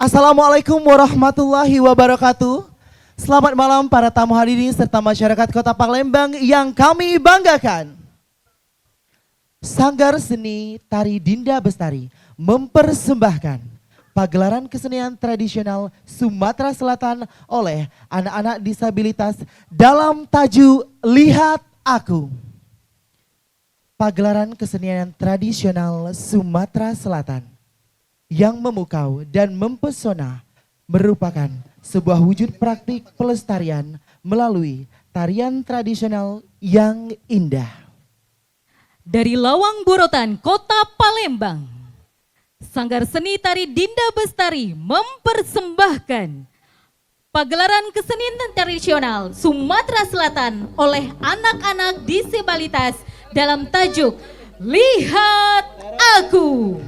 Assalamualaikum warahmatullahi wabarakatuh. Selamat malam para tamu hadirin serta masyarakat Kota Palembang yang kami banggakan. Sanggar Seni Tari Dinda Bestari mempersembahkan pagelaran kesenian tradisional Sumatera Selatan oleh anak-anak disabilitas dalam tajuk Lihat Aku. Pagelaran kesenian tradisional Sumatera Selatan yang memukau dan mempesona merupakan sebuah wujud praktik pelestarian melalui tarian tradisional yang indah. Dari Lawang Borotan, Kota Palembang, Sanggar Seni Tari Dinda Bestari mempersembahkan pagelaran kesenian tradisional Sumatera Selatan oleh anak-anak disabilitas dalam tajuk Lihat Aku.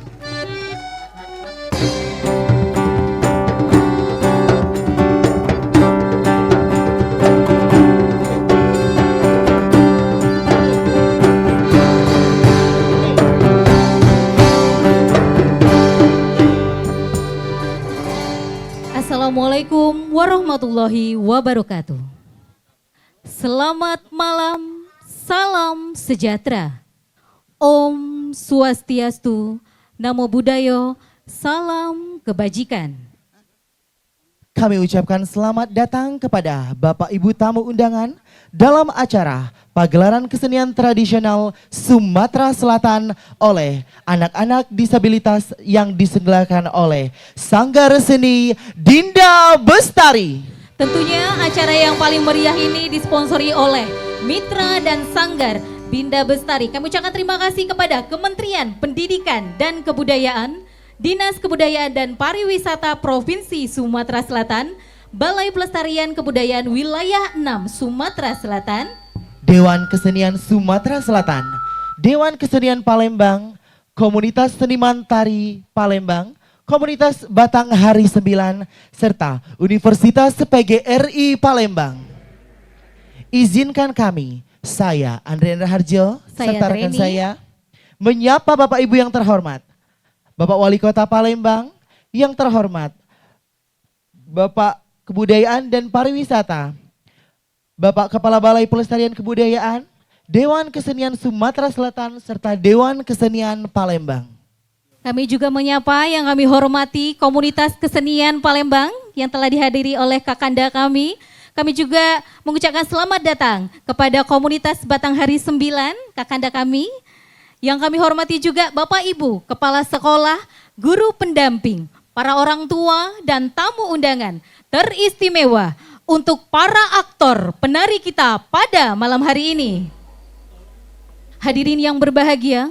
Assalamualaikum warahmatullahi wabarakatuh. Selamat malam, salam sejahtera. Om Swastiastu, Namo Buddhaya, salam kebajikan. Kami ucapkan selamat datang kepada Bapak Ibu tamu undangan dalam acara pagelaran kesenian tradisional Sumatera Selatan oleh anak-anak disabilitas yang diselenggarakan oleh Sanggar Seni Dinda Bestari. Tentunya acara yang paling meriah ini disponsori oleh Mitra dan Sanggar Dinda Bestari. Kami ucapkan terima kasih kepada Kementerian Pendidikan dan Kebudayaan, Dinas Kebudayaan dan Pariwisata Provinsi Sumatera Selatan, Balai Pelestarian Kebudayaan Wilayah 6 Sumatera Selatan, Dewan Kesenian Sumatera Selatan, Dewan Kesenian Palembang, Komunitas Seniman Tari Palembang, Komunitas Batang Hari 9, serta Universitas PGRI Palembang. Izinkan kami, saya Andre Harjo, serta rekan saya, menyapa Bapak Ibu yang terhormat, Bapak Wali Kota Palembang yang terhormat, Bapak Kebudayaan dan Pariwisata, Bapak Kepala Balai Pelestarian Kebudayaan, Dewan Kesenian Sumatera Selatan, serta Dewan Kesenian Palembang. kami juga menyapa yang kami hormati komunitas kesenian Palembang yang telah dihadiri oleh Kakanda kami. Kami juga mengucapkan selamat datang kepada komunitas Batanghari 9, Kakanda kami. Yang kami hormati juga Bapak Ibu, Kepala Sekolah, Guru Pendamping, para orang tua dan tamu undangan teristimewa untuk para aktor penari kita pada malam hari ini. Hadirin yang berbahagia,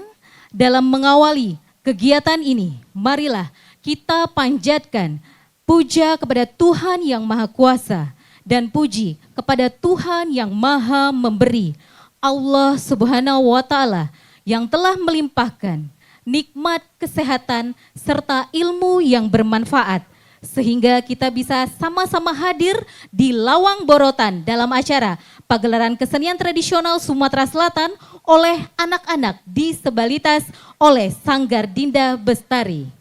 dalam mengawali kegiatan ini, marilah kita panjatkan puja kepada Tuhan yang Maha Kuasa dan puji kepada Tuhan yang Maha Memberi, Allah Subhanahu wa Ta'ala, yang telah melimpahkan nikmat kesehatan serta ilmu yang bermanfaat sehingga kita bisa sama-sama hadir di Lawang Borotan dalam acara pagelaran kesenian tradisional Sumatera Selatan oleh anak-anak disabilitas oleh Sanggar Dinda Bestari.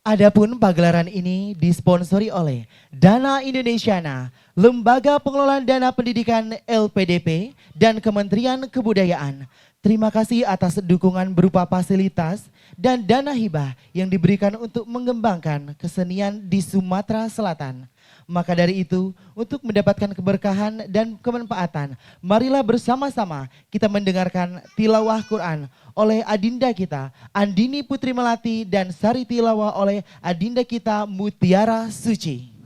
Adapun pagelaran ini disponsori oleh Dana Indonesiana, Lembaga Pengelolaan Dana Pendidikan LPDP, dan Kementerian Kebudayaan. Terima kasih atas dukungan berupa fasilitas dan dana hibah yang diberikan untuk mengembangkan kesenian di Sumatera Selatan. Maka dari itu, untuk mendapatkan keberkahan dan kemanfaatan, marilah bersama-sama kita mendengarkan tilawah Quran oleh adinda kita, Andini Putri Melati, dan sari tilawah oleh adinda kita, Mutiara Suci.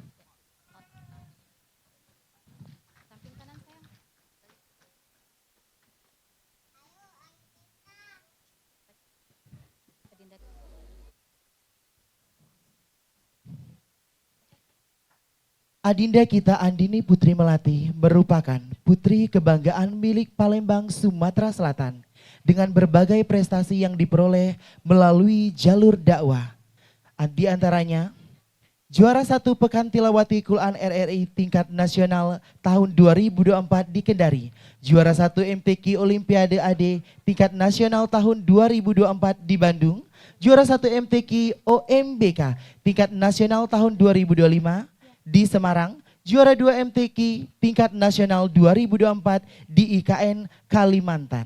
Adinda kita Andini Putri Melati merupakan putri kebanggaan milik Palembang, Sumatera Selatan dengan berbagai prestasi yang diperoleh melalui jalur dakwah. Di antaranya Juara 1 Pekan Tilawati Quran RRI tingkat nasional tahun 2024 di Kendari. Juara 1 MTQ Olimpiade AD tingkat nasional tahun 2024 di Bandung. Juara 1 MTQ OMBK tingkat nasional tahun 2025 di Semarang. Juara 2 MTQ tingkat nasional 2024 di IKN Kalimantan.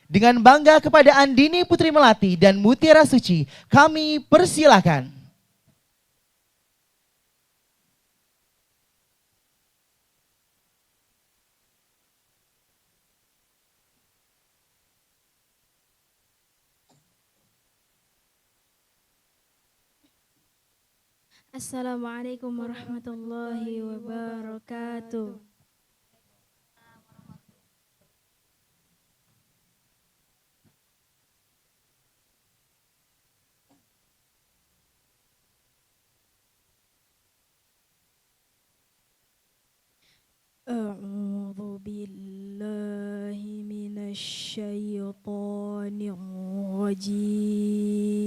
Dengan bangga kepada Andini Putri Melati dan Mutiara Suci, kami persilakan. Assalamualaikum warahmatullahi wabarakatuh. A'udzu billahi minasy syaithanir rajim.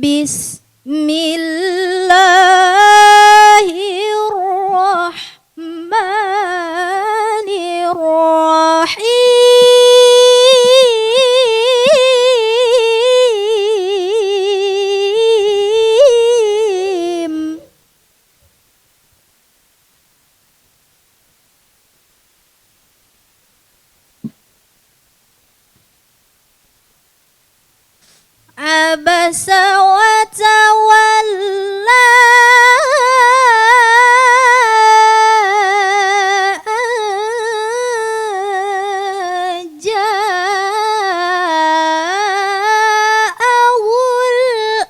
Bismillahirrahmanirrahim. Abasa wa tawalla ja'ahul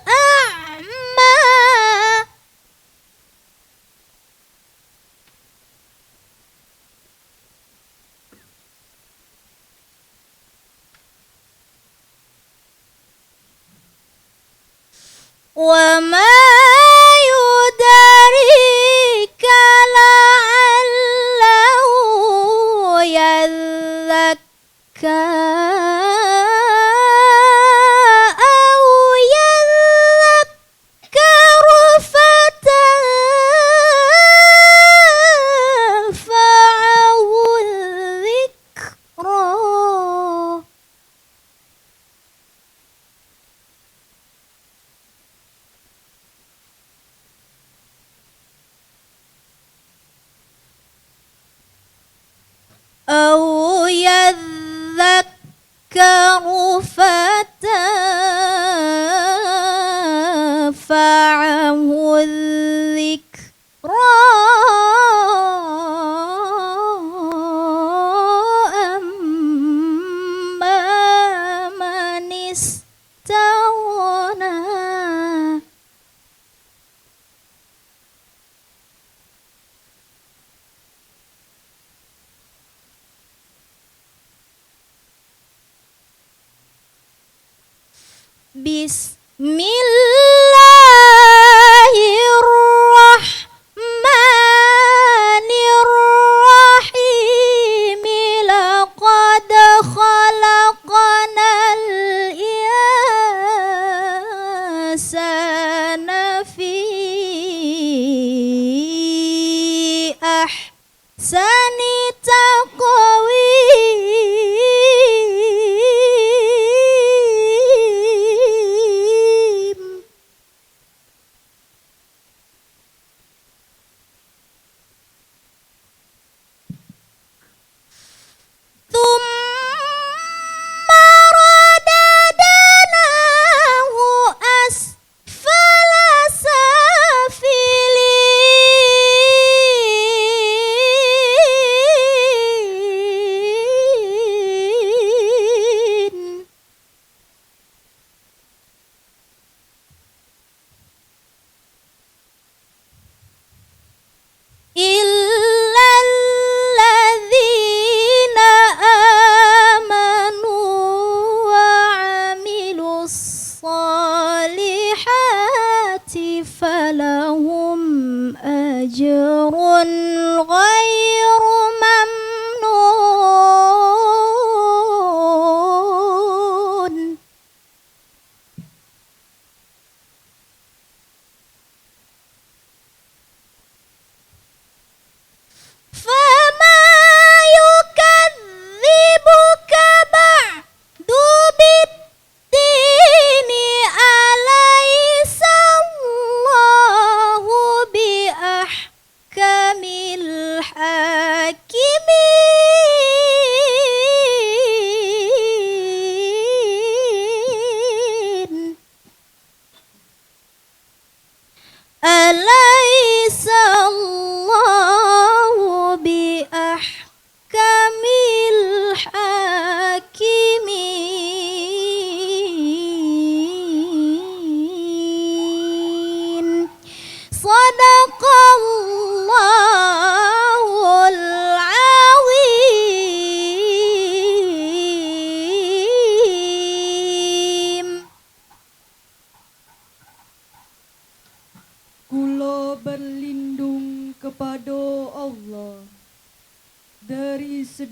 a'ma. Wa ma yudarika la'allahu yadzakka aw yadzakkaru fatanfa'ahu dzikra. أو يذكر فتنفعه الذكرى أما من استغنى. Bismillahirrahmanirrahim. Laqad khalaqnal insana fi ahsani taqwim.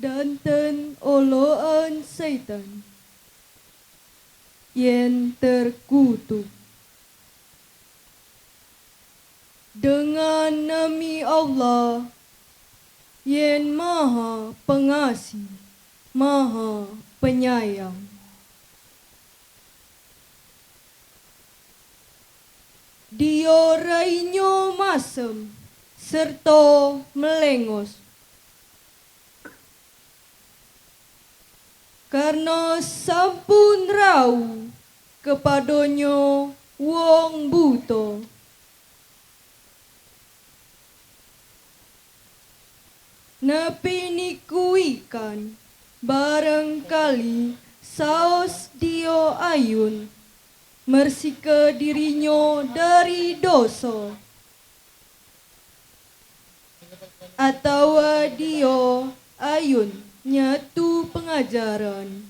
sedanten oloan setan yen terkutuk. Dengan nami Allah yen maha pengasih, maha penyayang. Dio rainyo masem serta melengos. Karena sampun rau kepadonyo wong buta. Napi niku ikan barangkali saos dio ayun mersike dirinyo dari dosa. Atau dio ayun nyatu pengajaran,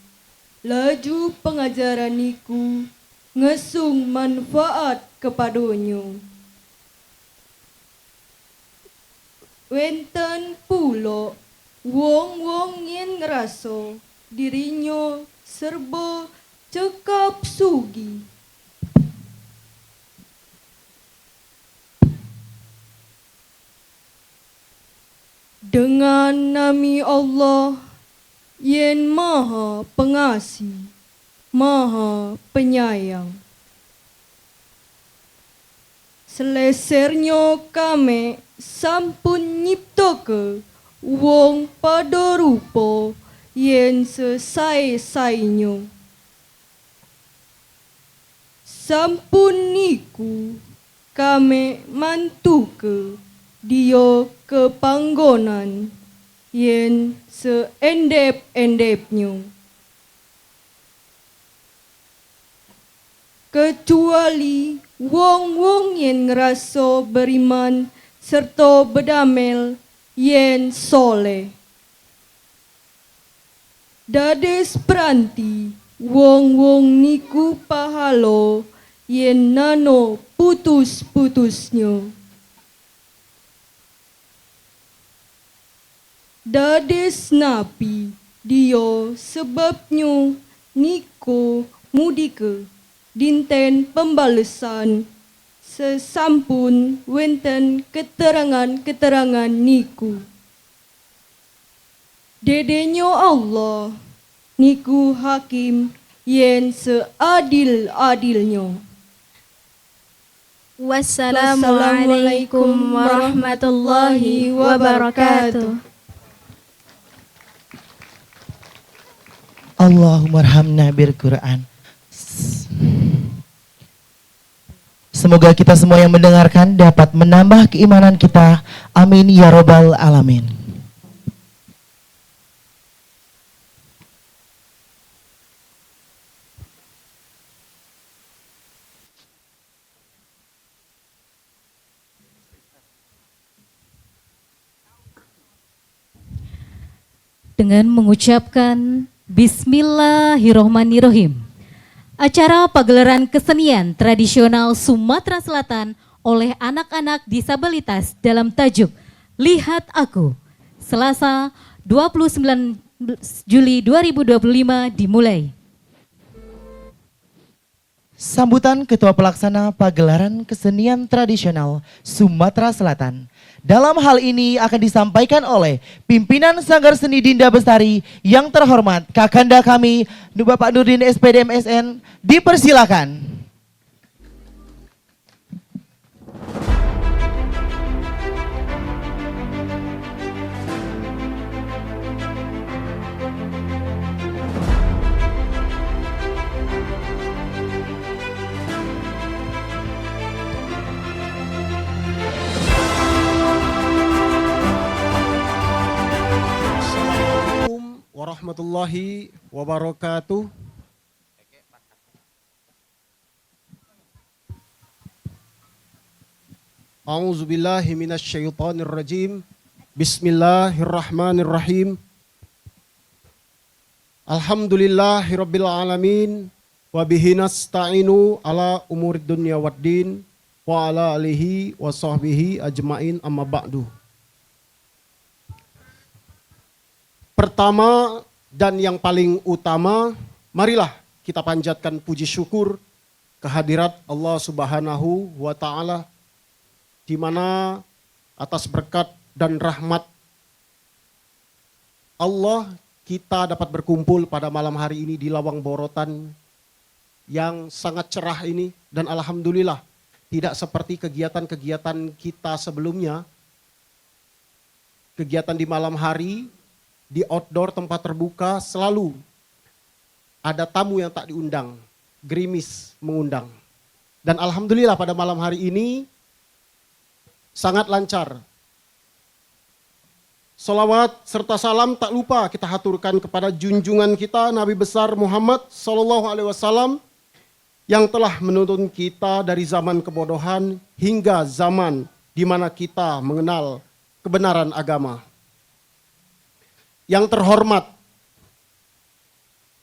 laju pengajaran niku ngesung manfaat kepadonyo. Wenten pulo wong-wong yen ngraso dirinyo serba cekap sugi. Dengan nami Allah yen maha pengasih, maha penyayang. Selesernya kami sampun nyiptoke wong pada rupa yen sesai-sainyo. Sampun niku kami mantuke dia ke panggonan yen seendep-endepnyo. Kecuali wong-wong yen ngerasa beriman serta bedamel yen soleh. Dades peranti wong-wong niku pahalo yen nano putus-putusnyo. Dades napi dio sebabnyo niko mudike dinten pembalesan sesampun wenten keterangan-keterangan niku. Dedenyo Allah niku hakim yen seadil-adilnyo. Wassalamualaikum warahmatullahi wabarakatuh. Allahumma arhamna bil Quran. Semoga kita semua yang mendengarkan dapat menambah keimanan kita. Amin ya robbal alamin. Dengan mengucapkan Bismillahirrohmanirrohim, acara pagelaran kesenian tradisional Sumatera Selatan oleh anak-anak disabilitas dalam tajuk Lihat Aku, Selasa 29 Juli 2025 dimulai. Sambutan Ketua Pelaksana Pagelaran Kesenian Tradisional Sumatera Selatan. Dalam hal ini akan disampaikan oleh pimpinan Sanggar Seni Dinda Bestari yang terhormat Kakanda kami Bapak Nurdin SPD MSN, dipersilakan. Warahmatullahi wabarakatuh. A'udzubillahi minasyaitonirrajim. Bismillahirrahmanirrahim. Alhamdulillahirabbil alamin wa bihi nasta'inu ala umurid dunya waddin wa ala alihi wa sahbihi ajmain amma ba'du. pertama dan yang paling utama, marilah kita panjatkan puji syukur kehadirat Allah Subhanahu wa Ta'ala, di mana atas berkat dan rahmat Allah kita dapat berkumpul pada malam hari ini di Lawang Borotan yang sangat cerah ini, dan alhamdulillah tidak seperti kegiatan-kegiatan kita sebelumnya. Kegiatan di malam hari, di outdoor tempat terbuka selalu ada tamu yang tak diundang, gerimis mengundang. Dan alhamdulillah pada malam hari ini sangat lancar. Salawat serta salam tak lupa kita haturkan kepada junjungan kita Nabi besar Muhammad SAW yang telah menuntun kita dari zaman kebodohan hingga zaman di mana kita mengenal kebenaran agama. Yang terhormat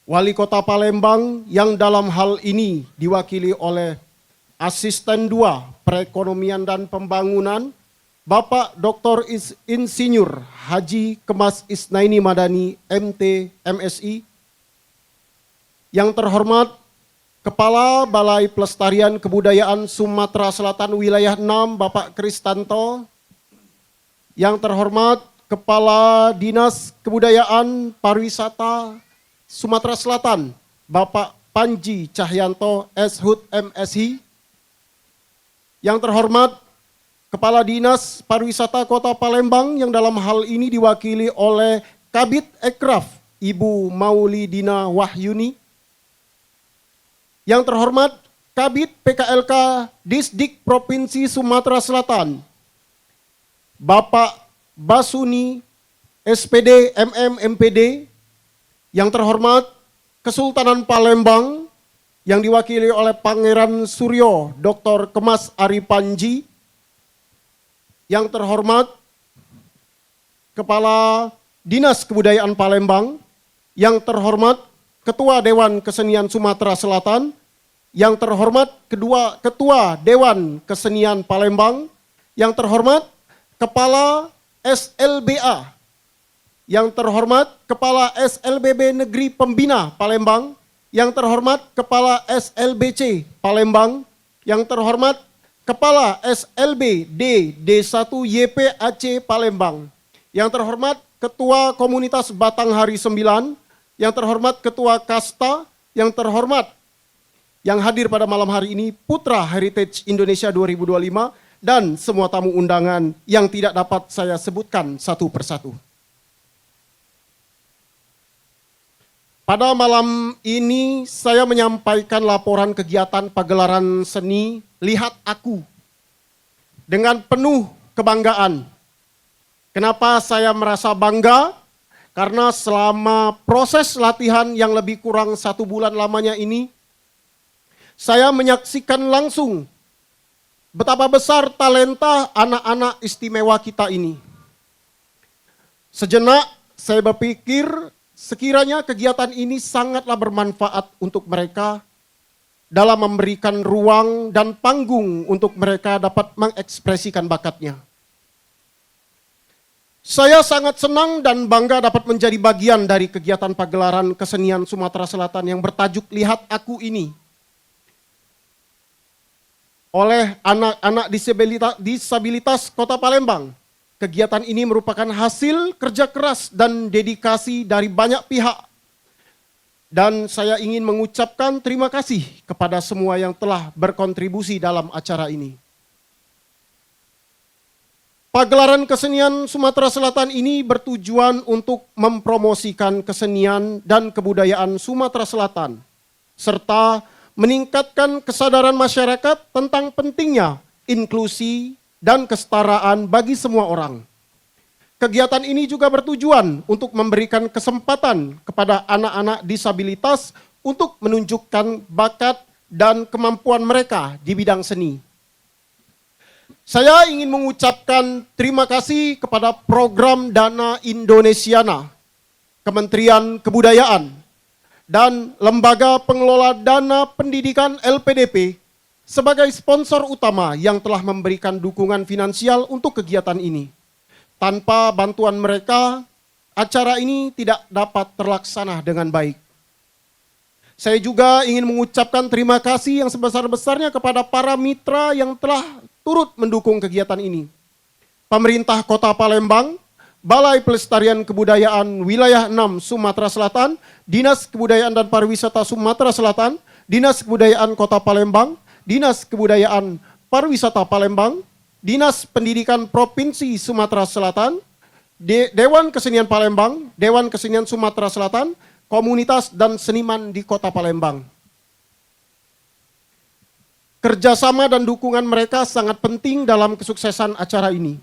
Wali Kota Palembang yang dalam hal ini diwakili oleh Asisten 2 Perekonomian dan Pembangunan Bapak Dr. Insinyur Haji Kemas Isnaini Madani MT MSI. Yang terhormat Kepala Balai Pelestarian Kebudayaan Sumatera Selatan Wilayah 6 Bapak Kristanto. Yang terhormat Kepala Dinas Kebudayaan Pariwisata Sumatera Selatan Bapak Panji Cahyanto SHUT MSI. Yang terhormat Kepala Dinas Pariwisata Kota Palembang yang dalam hal ini diwakili oleh Kabid Ekraf Ibu Maulidina Wahyuni. Yang terhormat Kabid PKLK Disdik Provinsi Sumatera Selatan Bapak Basuni SPD MM MPD. Yang terhormat Kesultanan Palembang yang diwakili oleh Pangeran Suryo Dr. Kemas Ari Panji. Yang terhormat Kepala Dinas Kebudayaan Palembang. Yang terhormat Ketua Dewan Kesenian Sumatera Selatan. Yang terhormat Ketua Dewan Kesenian Palembang. Yang terhormat Kepala SLBA. Yang terhormat Kepala SLBB Negeri Pembina Palembang. Yang terhormat Kepala SLBC Palembang. Yang terhormat Kepala SLB D1 YPAC Palembang. Yang terhormat Ketua Komunitas Batanghari 9. Yang terhormat Ketua Kasta. Yang terhormat yang hadir pada malam hari ini Putra Heritage Indonesia 2025 dan semua tamu undangan yang tidak dapat saya sebutkan satu persatu. Pada malam ini saya menyampaikan laporan kegiatan pagelaran seni Lihat Aku dengan penuh kebanggaan. Kenapa saya merasa bangga? Karena selama proses latihan yang lebih kurang 1 bulan lamanya ini, saya menyaksikan langsung betapa besar talenta anak-anak istimewa kita ini. Sejenak saya berpikir sekiranya kegiatan ini sangatlah bermanfaat untuk mereka dalam memberikan ruang dan panggung untuk mereka dapat mengekspresikan bakatnya. Saya sangat senang dan bangga dapat menjadi bagian dari kegiatan pagelaran kesenian Sumatera Selatan yang bertajuk Lihat Aku ini. Oleh anak-anak disabilitas Kota Palembang. Kegiatan ini merupakan hasil kerja keras dan dedikasi dari banyak pihak. Dan saya ingin mengucapkan terima kasih kepada semua yang telah berkontribusi dalam acara ini. Pagelaran kesenian Sumatera Selatan ini bertujuan untuk mempromosikan kesenian dan kebudayaan Sumatera Selatan, serta meningkatkan kesadaran masyarakat tentang pentingnya inklusi dan kesetaraan bagi semua orang. Kegiatan ini juga bertujuan untuk memberikan kesempatan kepada anak-anak disabilitas untuk menunjukkan bakat dan kemampuan mereka di bidang seni. Saya ingin mengucapkan terima kasih kepada Program Dana Indonesiana, Kementerian Kebudayaan, dan Lembaga Pengelola Dana Pendidikan LPDP sebagai sponsor utama yang telah memberikan dukungan finansial untuk kegiatan ini. Tanpa bantuan mereka, acara ini tidak dapat terlaksana dengan baik. Saya juga ingin mengucapkan terima kasih yang sebesar-besarnya kepada para mitra yang telah turut mendukung kegiatan ini. Pemerintah Kota Palembang, Balai Pelestarian Kebudayaan Wilayah 6 Sumatera Selatan, Dinas Kebudayaan dan Pariwisata Sumatera Selatan, Dinas Kebudayaan Kota Palembang, Dinas Kebudayaan Pariwisata Palembang, Dinas Pendidikan Provinsi Sumatera Selatan, Dewan Kesenian Palembang, Dewan Kesenian Sumatera Selatan, komunitas dan seniman di Kota Palembang. Kerjasama dan dukungan mereka sangat penting dalam kesuksesan acara ini.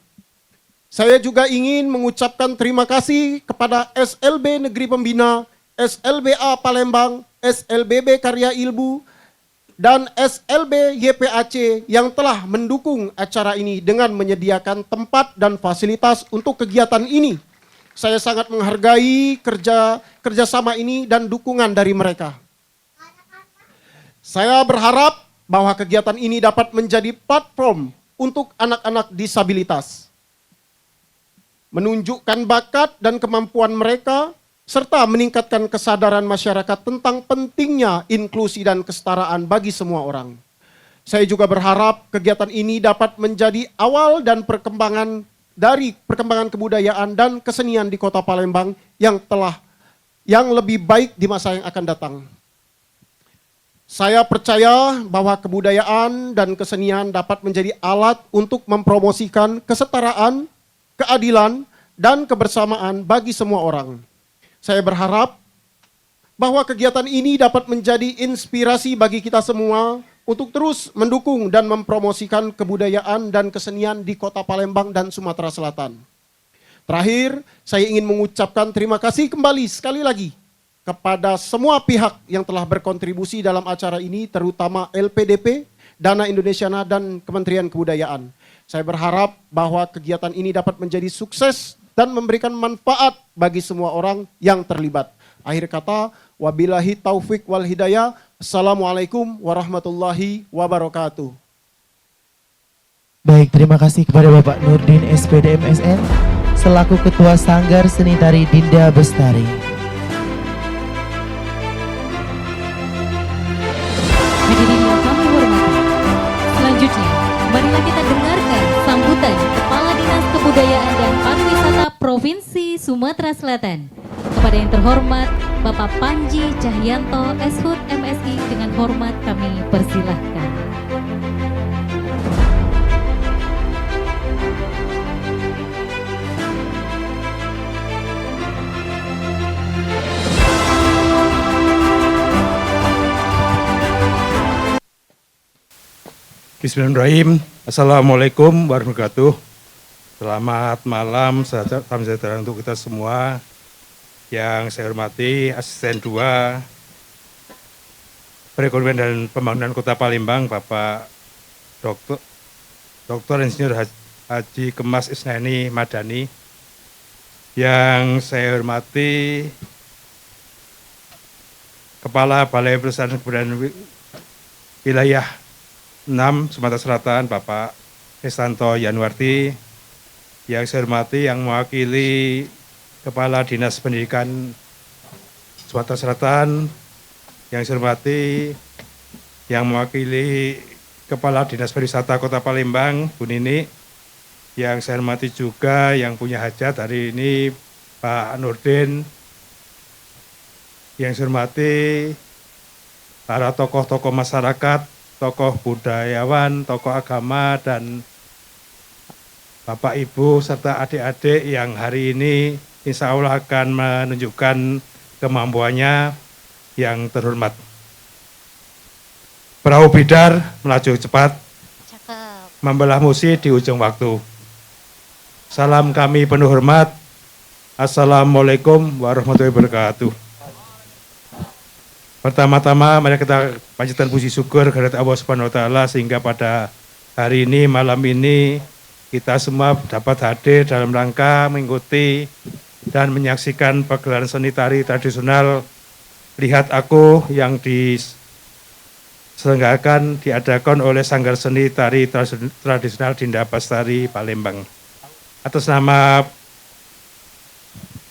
Saya juga ingin mengucapkan terima kasih kepada SLB Negeri Pembina, SLBA Palembang, SLBB Karya Ilmu, dan SLB YPAC yang telah mendukung acara ini dengan menyediakan tempat dan fasilitas untuk kegiatan ini. Saya sangat menghargai kerjasama ini dan dukungan dari mereka. Saya berharap bahwa kegiatan ini dapat menjadi platform untuk anak-anak disabilitas, menunjukkan bakat dan kemampuan mereka, serta meningkatkan kesadaran masyarakat tentang pentingnya inklusi dan kesetaraan bagi semua orang. Saya juga berharap kegiatan ini dapat menjadi awal dan perkembangan kebudayaan dan kesenian di Kota Palembang yang lebih baik di masa yang akan datang. Saya percaya bahwa kebudayaan dan kesenian dapat menjadi alat untuk mempromosikan kesetaraan, keadilan, dan kebersamaan bagi semua orang. Saya berharap bahwa kegiatan ini dapat menjadi inspirasi bagi kita semua untuk terus mendukung dan mempromosikan kebudayaan dan kesenian di Kota Palembang dan Sumatera Selatan. Terakhir, saya ingin mengucapkan terima kasih kembali sekali lagi kepada semua pihak yang telah berkontribusi dalam acara ini, terutama LPDP, Dana Indonesiana, dan Kementerian Kebudayaan. Saya berharap bahwa kegiatan ini dapat menjadi sukses dan memberikan manfaat bagi semua orang yang terlibat. Akhir kata, wabillahi taufik wal hidayah. Assalamualaikum warahmatullahi wabarakatuh. Baik, terima kasih kepada Bapak Nurdin SPD MSN selaku Ketua Sanggar Seni Tari Dinda Bestari. Hadirin yang kami hormati, selanjutnya marilah kita dengarkan sambutan Kepala Dinas Kebudayaan dan Pariwisata Provinsi Sumatera Selatan. Kepada yang terhormat Bapak Panji Cahyanto, Eshut MSI, dengan hormat kami persilahkan. Bismillahirrahmanirrahim. Assalamualaikum warahmatullahi wabarakatuh. Selamat malam, salam sejahtera untuk kita semua. Yang saya hormati Asisten 2 Perekonomian dan Pembangunan Kota Palembang, Bapak Dr. Insinyur Haji Kemas Isnani Madani. Yang saya hormati Kepala Balai Pelestarian Kebudayaan Wilayah 6 Sumatera Selatan, Bapak Estanto Yanuarti. Yang saya hormati yang mewakili Kepala Dinas Pendidikan Sumatera Selatan, yang saya hormati yang mewakili Kepala Dinas Pariwisata Kota Palembang, Bu Nini, yang saya hormati juga yang punya hajat hari ini, Pak Nurdin, yang saya hormati para tokoh-tokoh masyarakat, tokoh budayawan, tokoh agama, dan Bapak Ibu serta adik-adik yang hari ini insya Allah akan menunjukkan kemampuannya yang terhormat. Perahu bidar melaju cepat, membelah musi di ujung waktu. Salam kami penuh hormat. Assalamualaikum warahmatullahi wabarakatuh. Pertama-tama mari kita panjatkan puji syukur kehadirat Allah Subhanahu wa taala sehingga pada hari ini, malam ini, kita semua dapat hadir dalam rangka mengikuti dan menyaksikan pagelaran seni tari tradisional Lihat Aku yang diadakan oleh Sanggar Seni Tari Tradisional Dinda Bestari Palembang. Atas nama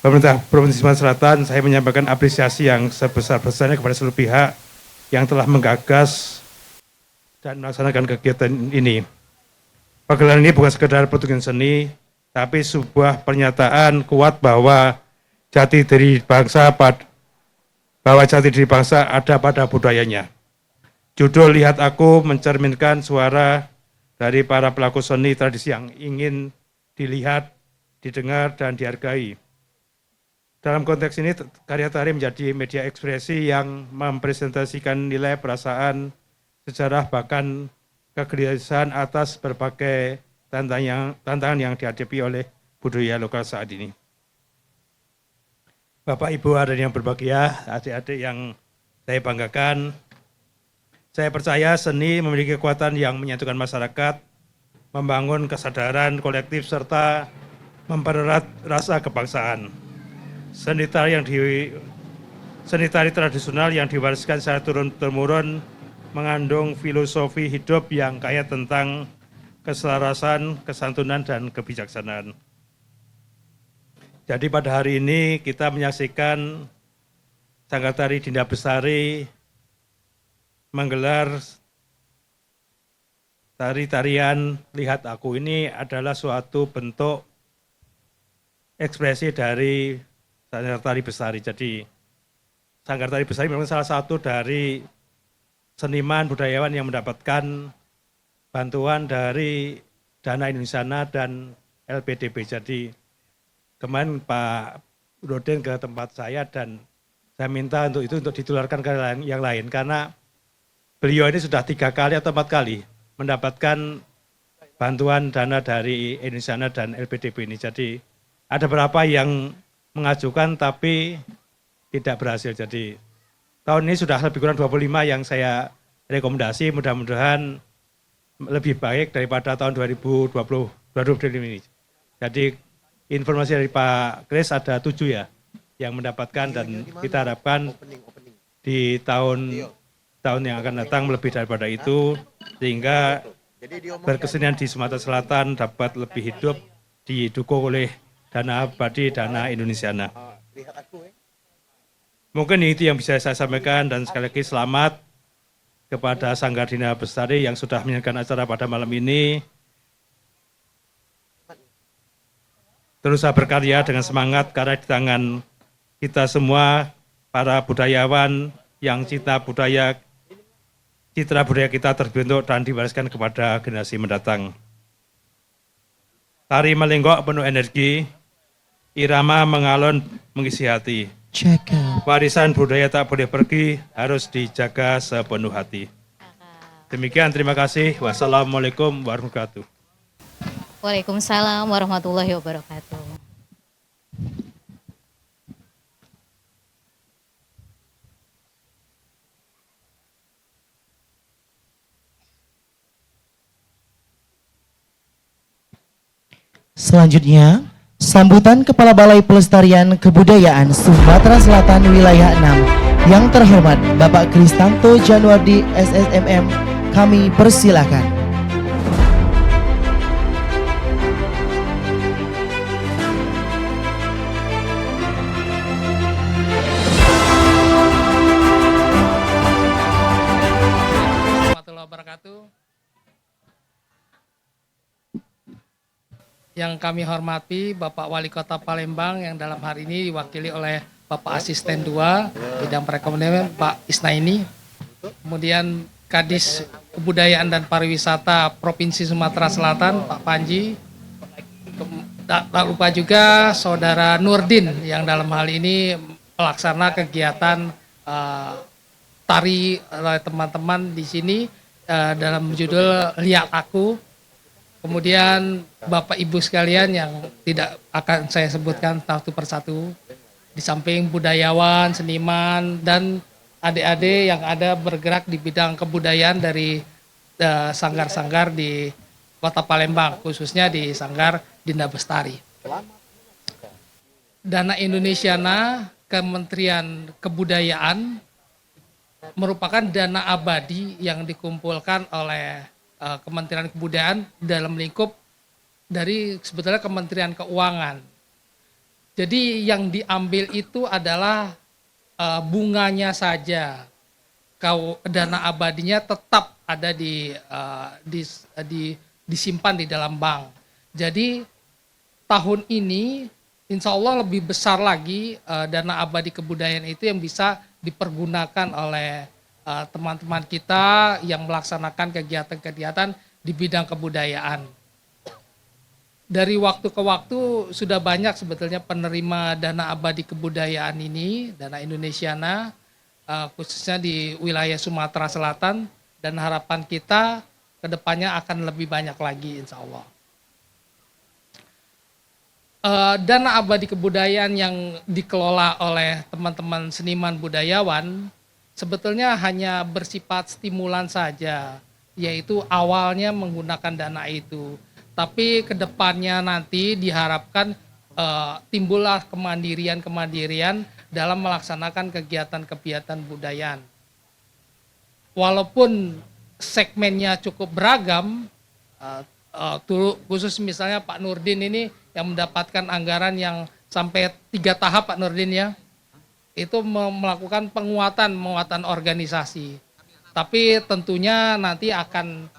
pemerintah Provinsi Sumatera Selatan, saya menyampaikan apresiasi yang sebesar-besarnya kepada seluruh pihak yang telah menggagas dan melaksanakan kegiatan ini. Pagelaran ini bukan sekedar pertunjukan seni, tapi sebuah pernyataan kuat bahwa jati diri bangsa ada pada budayanya. Judul Lihat Aku mencerminkan suara dari para pelaku seni tradisi yang ingin dilihat, didengar, dan dihargai. Dalam konteks ini, karya tari menjadi media ekspresi yang mempresentasikan nilai perasaan, sejarah, bahkan kegelisahan atas berbagai tantangan yang dihadapi oleh budaya lokal saat ini. Bapak, Ibu, ada yang berbahagia, adik-adik yang saya banggakan, saya percaya seni memiliki kekuatan yang menyatukan masyarakat, membangun kesadaran kolektif, serta mempererat rasa kebangsaan. Seni tari tradisional yang diwariskan secara turun-temurun mengandung filosofi hidup yang kaya tentang keselarasan, kesantunan, dan kebijaksanaan. Jadi pada hari ini kita menyaksikan Sanggar Tari Dinda Bestari menggelar tari-tarian Lihat Aku. Ini adalah suatu bentuk ekspresi dari Sanggar Tari Bestari. Jadi Sanggar Tari Bestari memang salah satu dari seniman budayawan yang mendapatkan bantuan dari Dana Indonesiana dan LPDB. Jadi kemarin Pak Rodin ke tempat saya dan saya minta untuk itu untuk ditularkan ke yang lain karena beliau ini sudah 3 kali atau 4 kali mendapatkan bantuan dana dari Indonesiana dan LPDB ini. Jadi ada beberapa yang mengajukan tapi tidak berhasil. Jadi tahun ini sudah lebih kurang 25 yang saya rekomendasi, mudah-mudahan lebih baik daripada tahun 2020 ini. Jadi informasi dari Pak Kris ada 7 ya yang mendapatkan dan kita harapkan di tahun yang akan datang lebih daripada itu sehingga berkesenian di Sumatera Selatan dapat lebih hidup didukung oleh dana abadi, dana Indonesiana. Mungkin itu yang bisa saya sampaikan dan sekali lagi selamat kepada Sanggar Dinda Bestari yang sudah menyaksikan acara pada malam ini. Terus berkarya dengan semangat karena di tangan kita semua para budayawan yang citra budaya kita terbentuk dan diwariskan kepada generasi mendatang. Tari melenggok penuh energi, irama mengalun mengisi hati. Warisan budaya tak boleh pergi, harus dijaga sepenuh hati. Demikian, terima kasih. Wassalamualaikum warahmatullahi wabarakatuh. Waalaikumsalam warahmatullahi wabarakatuh. Selanjutnya, sambutan Kepala Balai Pelestarian Kebudayaan Sumatera Selatan Wilayah 6 yang terhormat Bapak Kristanto Januardi SSMM, kami persilakan. Warahmatullahi wabarakatuh. Yang kami hormati Bapak Wali Kota Palembang yang dalam hari ini diwakili oleh Bapak Asisten 2 bidang perekonomian Pak Isnaini. Kemudian Kadis Kebudayaan dan Pariwisata Provinsi Sumatera Selatan Pak Panji. Tak lupa juga Saudara Nurdin yang dalam hal ini pelaksana kegiatan tari oleh teman-teman di sini dalam judul Lihat Aku. Kemudian Bapak Ibu sekalian yang tidak akan saya sebutkan satu persatu, di samping budayawan, seniman, dan adik-adik yang ada bergerak di bidang kebudayaan dari sanggar-sanggar di Kota Palembang, khususnya di Sanggar Dinda Bestari. Dana Indonesiana Kementerian Kebudayaan merupakan dana abadi yang dikumpulkan oleh Kementerian Kebudayaan dalam lingkup dari sebetulnya Kementerian Keuangan. Jadi yang diambil itu adalah bunganya saja. Dana abadinya tetap ada disimpan di dalam bank. Jadi tahun ini insya Allah lebih besar lagi dana abadi kebudayaan itu yang bisa dipergunakan oleh teman-teman kita yang melaksanakan kegiatan-kegiatan di bidang kebudayaan. Dari waktu ke waktu sudah banyak sebetulnya penerima dana abadi kebudayaan ini, dana Indonesiana, khususnya di wilayah Sumatera Selatan, dan harapan kita ke depannya akan lebih banyak lagi insya Allah. Dana abadi kebudayaan yang dikelola oleh teman-teman seniman budayawan sebetulnya hanya bersifat stimulan saja, yaitu awalnya menggunakan dana itu. Tapi ke depannya nanti diharapkan timbullah kemandirian dalam melaksanakan kegiatan-kegiatan budayaan. Walaupun segmennya cukup beragam, khusus misalnya Pak Nurdin ini yang mendapatkan anggaran yang sampai 3 tahap Pak Nurdin ya, itu melakukan penguatan organisasi. Tapi tentunya nanti akan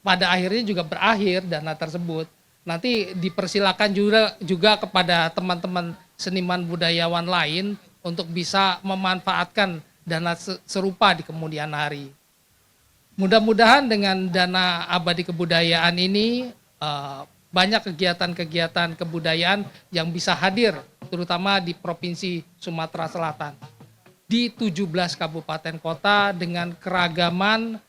pada akhirnya juga berakhir dana tersebut. Nanti dipersilakan juga kepada teman-teman seniman budayawan lain untuk bisa memanfaatkan dana serupa di kemudian hari. Mudah-mudahan dengan dana abadi kebudayaan ini banyak kegiatan-kegiatan kebudayaan yang bisa hadir terutama di Provinsi Sumatera Selatan. Di 17 kabupaten kota dengan keragaman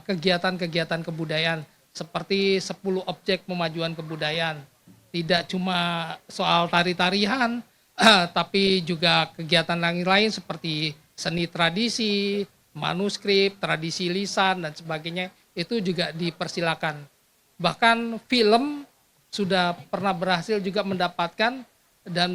kegiatan-kegiatan kebudayaan seperti 10 objek pemajuan kebudayaan. Tidak cuma soal tari-tarian, tapi juga kegiatan lain-lain seperti seni tradisi, manuskrip, tradisi lisan, dan sebagainya, itu juga dipersilakan. Bahkan film sudah pernah berhasil juga mendapatkan dan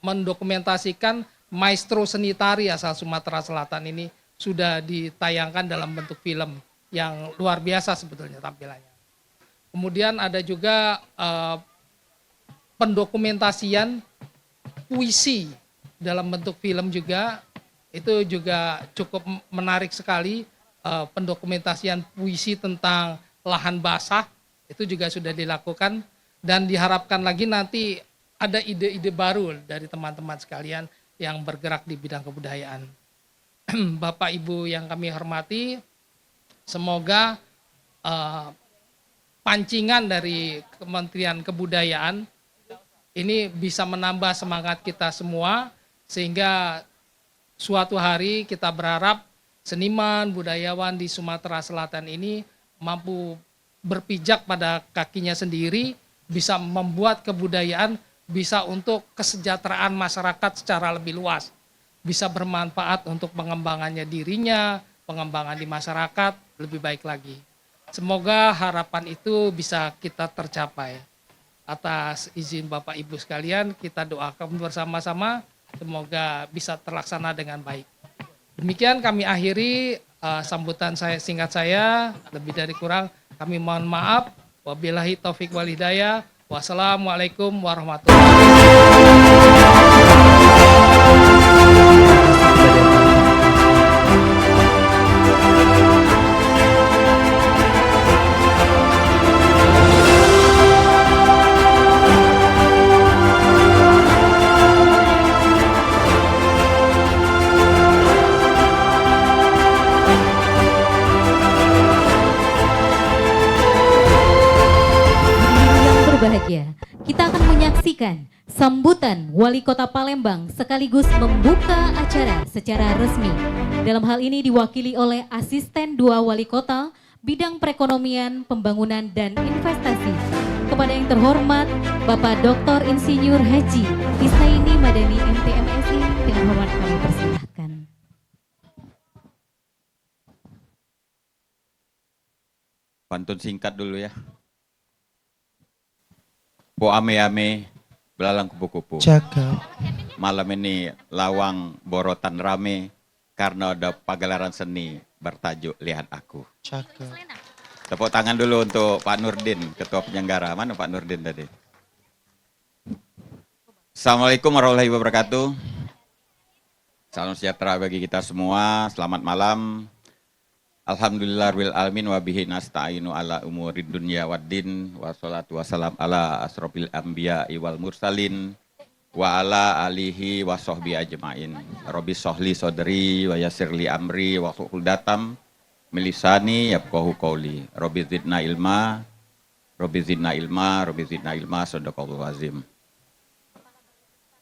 mendokumentasikan maestro seni tari asal Sumatera Selatan ini sudah ditayangkan dalam bentuk film yang luar biasa sebetulnya tampilannya. Kemudian ada juga pendokumentasian puisi dalam bentuk film juga, itu juga cukup menarik sekali. Pendokumentasian puisi tentang lahan basah itu juga sudah dilakukan, dan diharapkan lagi nanti ada ide-ide baru dari teman-teman sekalian yang bergerak di bidang kebudayaan. Bapak Ibu yang kami hormati, semoga pancingan dari Kementerian Kebudayaan ini bisa menambah semangat kita semua, sehingga suatu hari kita berharap seniman budayawan di Sumatera Selatan ini mampu berpijak pada kakinya sendiri, bisa membuat kebudayaan bisa untuk kesejahteraan masyarakat secara lebih luas, bisa bermanfaat untuk pengembangannya dirinya, pengembangan di masyarakat lebih baik lagi. Semoga harapan itu bisa kita tercapai. Atas izin Bapak Ibu sekalian, kita doakan bersama-sama semoga bisa terlaksana dengan baik. Demikian kami akhiri sambutan saya singkat saya, lebih dari kurang kami mohon maaf. Wabillahi taufik wal hidayah. Wassalamualaikum warahmatullahi Bahagia, kita akan menyaksikan sambutan Wali Kota Palembang sekaligus membuka acara secara resmi. Dalam hal ini diwakili oleh Asisten 2 Wali Kota Bidang Perekonomian, Pembangunan, dan Investasi. Kepada yang terhormat Bapak Dr. Insinyur Haji Isnaini Madani MTMSI, dengan hormat kami persilahkan. Pantun singkat dulu ya. Po ame-ame, belalang kupu-kupu. Cakep. Malam ini lawang borotan rame karena ada pagelaran seni bertajuk Lihat Aku. Cakep. Tepuk tangan dulu untuk Pak Nurdin, Ketua Penyelenggara. Mana Pak Nurdin tadi? Assalamualaikum warahmatullahi wabarakatuh. Salam sejahtera bagi kita semua. Selamat malam. Alhamdulillahirabbil alamin wa bihi nasta'inu ala umurid dunya waddin wassalatu wassalam ala asrofil anbiya'i wal mursalin wa ala alihi wa sahbihi ajmain. Rabbi sholli sodri wa yassirli amri wa hlul datam milisani yafqahu qawli. Rabbi zidna ilma, Rabbi zidna ilma, Rabbi zidna ilma, sadaqallahul azim.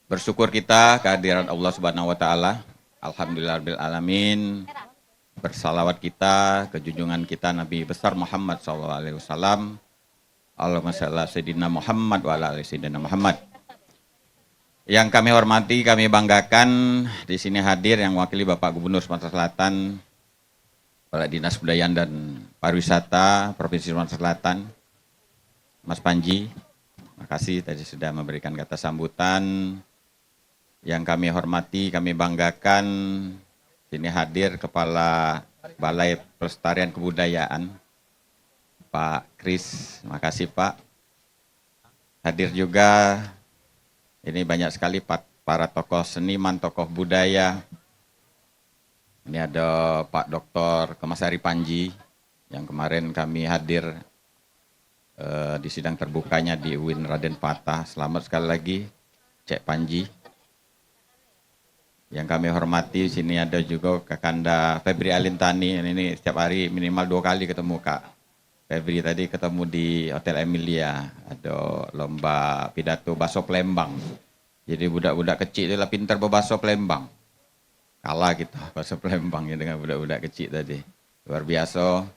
Bersyukur kita kehadiran Allah Subhanahu wa taala. Alhamdulillahirabbil alamin. Bersalawat kita ke junjungan kita Nabi besar Muhammad SAW. Allahumma shalli ala sayyidina Muhammad wa ala ali sayyidina Muhammad. Yang kami hormati, kami banggakan di sini hadir yang mewakili Bapak Gubernur Sumatera Selatan, Kepala Dinas Kebudayaan dan Pariwisata Provinsi Sumatera Selatan, Mas Panji. Terima kasih tadi sudah memberikan kata sambutan. Yang kami hormati, kami banggakan sini hadir Kepala Balai Pelestarian Kebudayaan, Pak Kris. Terima kasih Pak. Hadir juga, ini banyak sekali para tokoh seniman, tokoh budaya. Ini ada Pak Dr. Kemasari Panji, yang kemarin kami hadir di sidang terbukanya di UIN Raden Patah. Selamat sekali lagi, Cek Panji. Yang kami hormati, sini ada juga Kakanda Febri Alintani. Ini setiap hari minimal 2 kali ketemu Kak Febri. Tadi ketemu di Hotel Emilia. Ada lomba pidato bakso Palembang. Jadi budak-budak kecil itulah pintar berbahasa Palembang. Kalah kita bahasa Palembang ya dengan budak-budak kecil tadi. Luar biasa.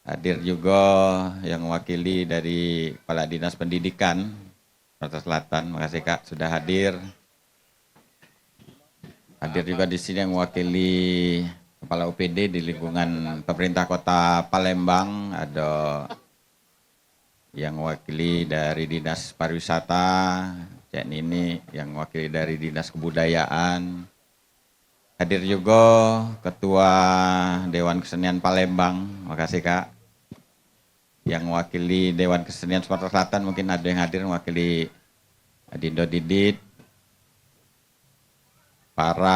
Hadir juga yang mewakili dari Kepala Dinas Pendidikan Sumatera Selatan. Terima kasih Kak sudah hadir. Hadir juga di sini yang mewakili Kepala UPD di lingkungan pemerintah Kota Palembang. Ada yang mewakili dari Dinas Pariwisata, Cek Nini, yang mewakili dari Dinas Kebudayaan. Hadir juga Ketua Dewan Kesenian Palembang. Terima kasih Kak. Yang mewakili Dewan Kesenian Sumatera Selatan, mungkin ada yang hadir mewakili Adindo Didit. Para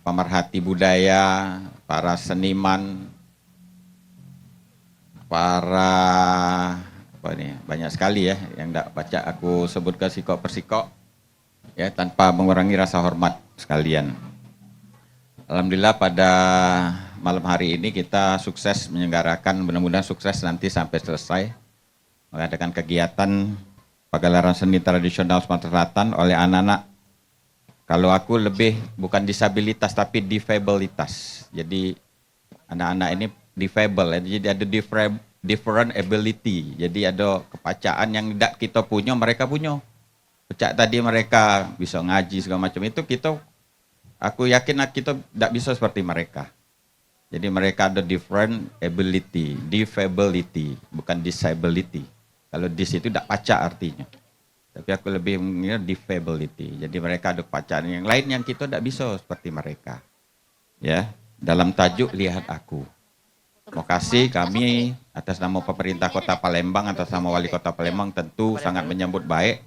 pemerhati budaya, para seniman, para banyak sekali ya yang tidak baca aku sebutkan sikok persikok ya tanpa mengurangi rasa hormat sekalian. Alhamdulillah pada malam hari ini kita sukses menyelenggarakan, mudah-mudahan sukses nanti sampai selesai mengadakan kegiatan pagelaran seni tradisional Sumatera Selatan oleh anak-anak. Kalau aku lebih bukan disabilitas tapi difabilitas. Jadi anak-anak ini difable, jadi ada different ability. Jadi ada kepacaan yang tidak kita punya, mereka punya. Pecah tadi mereka bisa ngaji segala macam itu aku yakin kita tidak bisa seperti mereka. Jadi mereka ada different ability, difability, bukan disability. Kalau dis itu tidak pacak artinya. Tapi aku lebih mengira difability. Jadi mereka ada kepacaan yang lain yang kita tidak bisa seperti mereka. Ya, dalam tajuk lihat aku. Terima kasih kami atas nama pemerintah Kota Palembang, atas nama Wali Kota Palembang tentu sangat menyambut baik.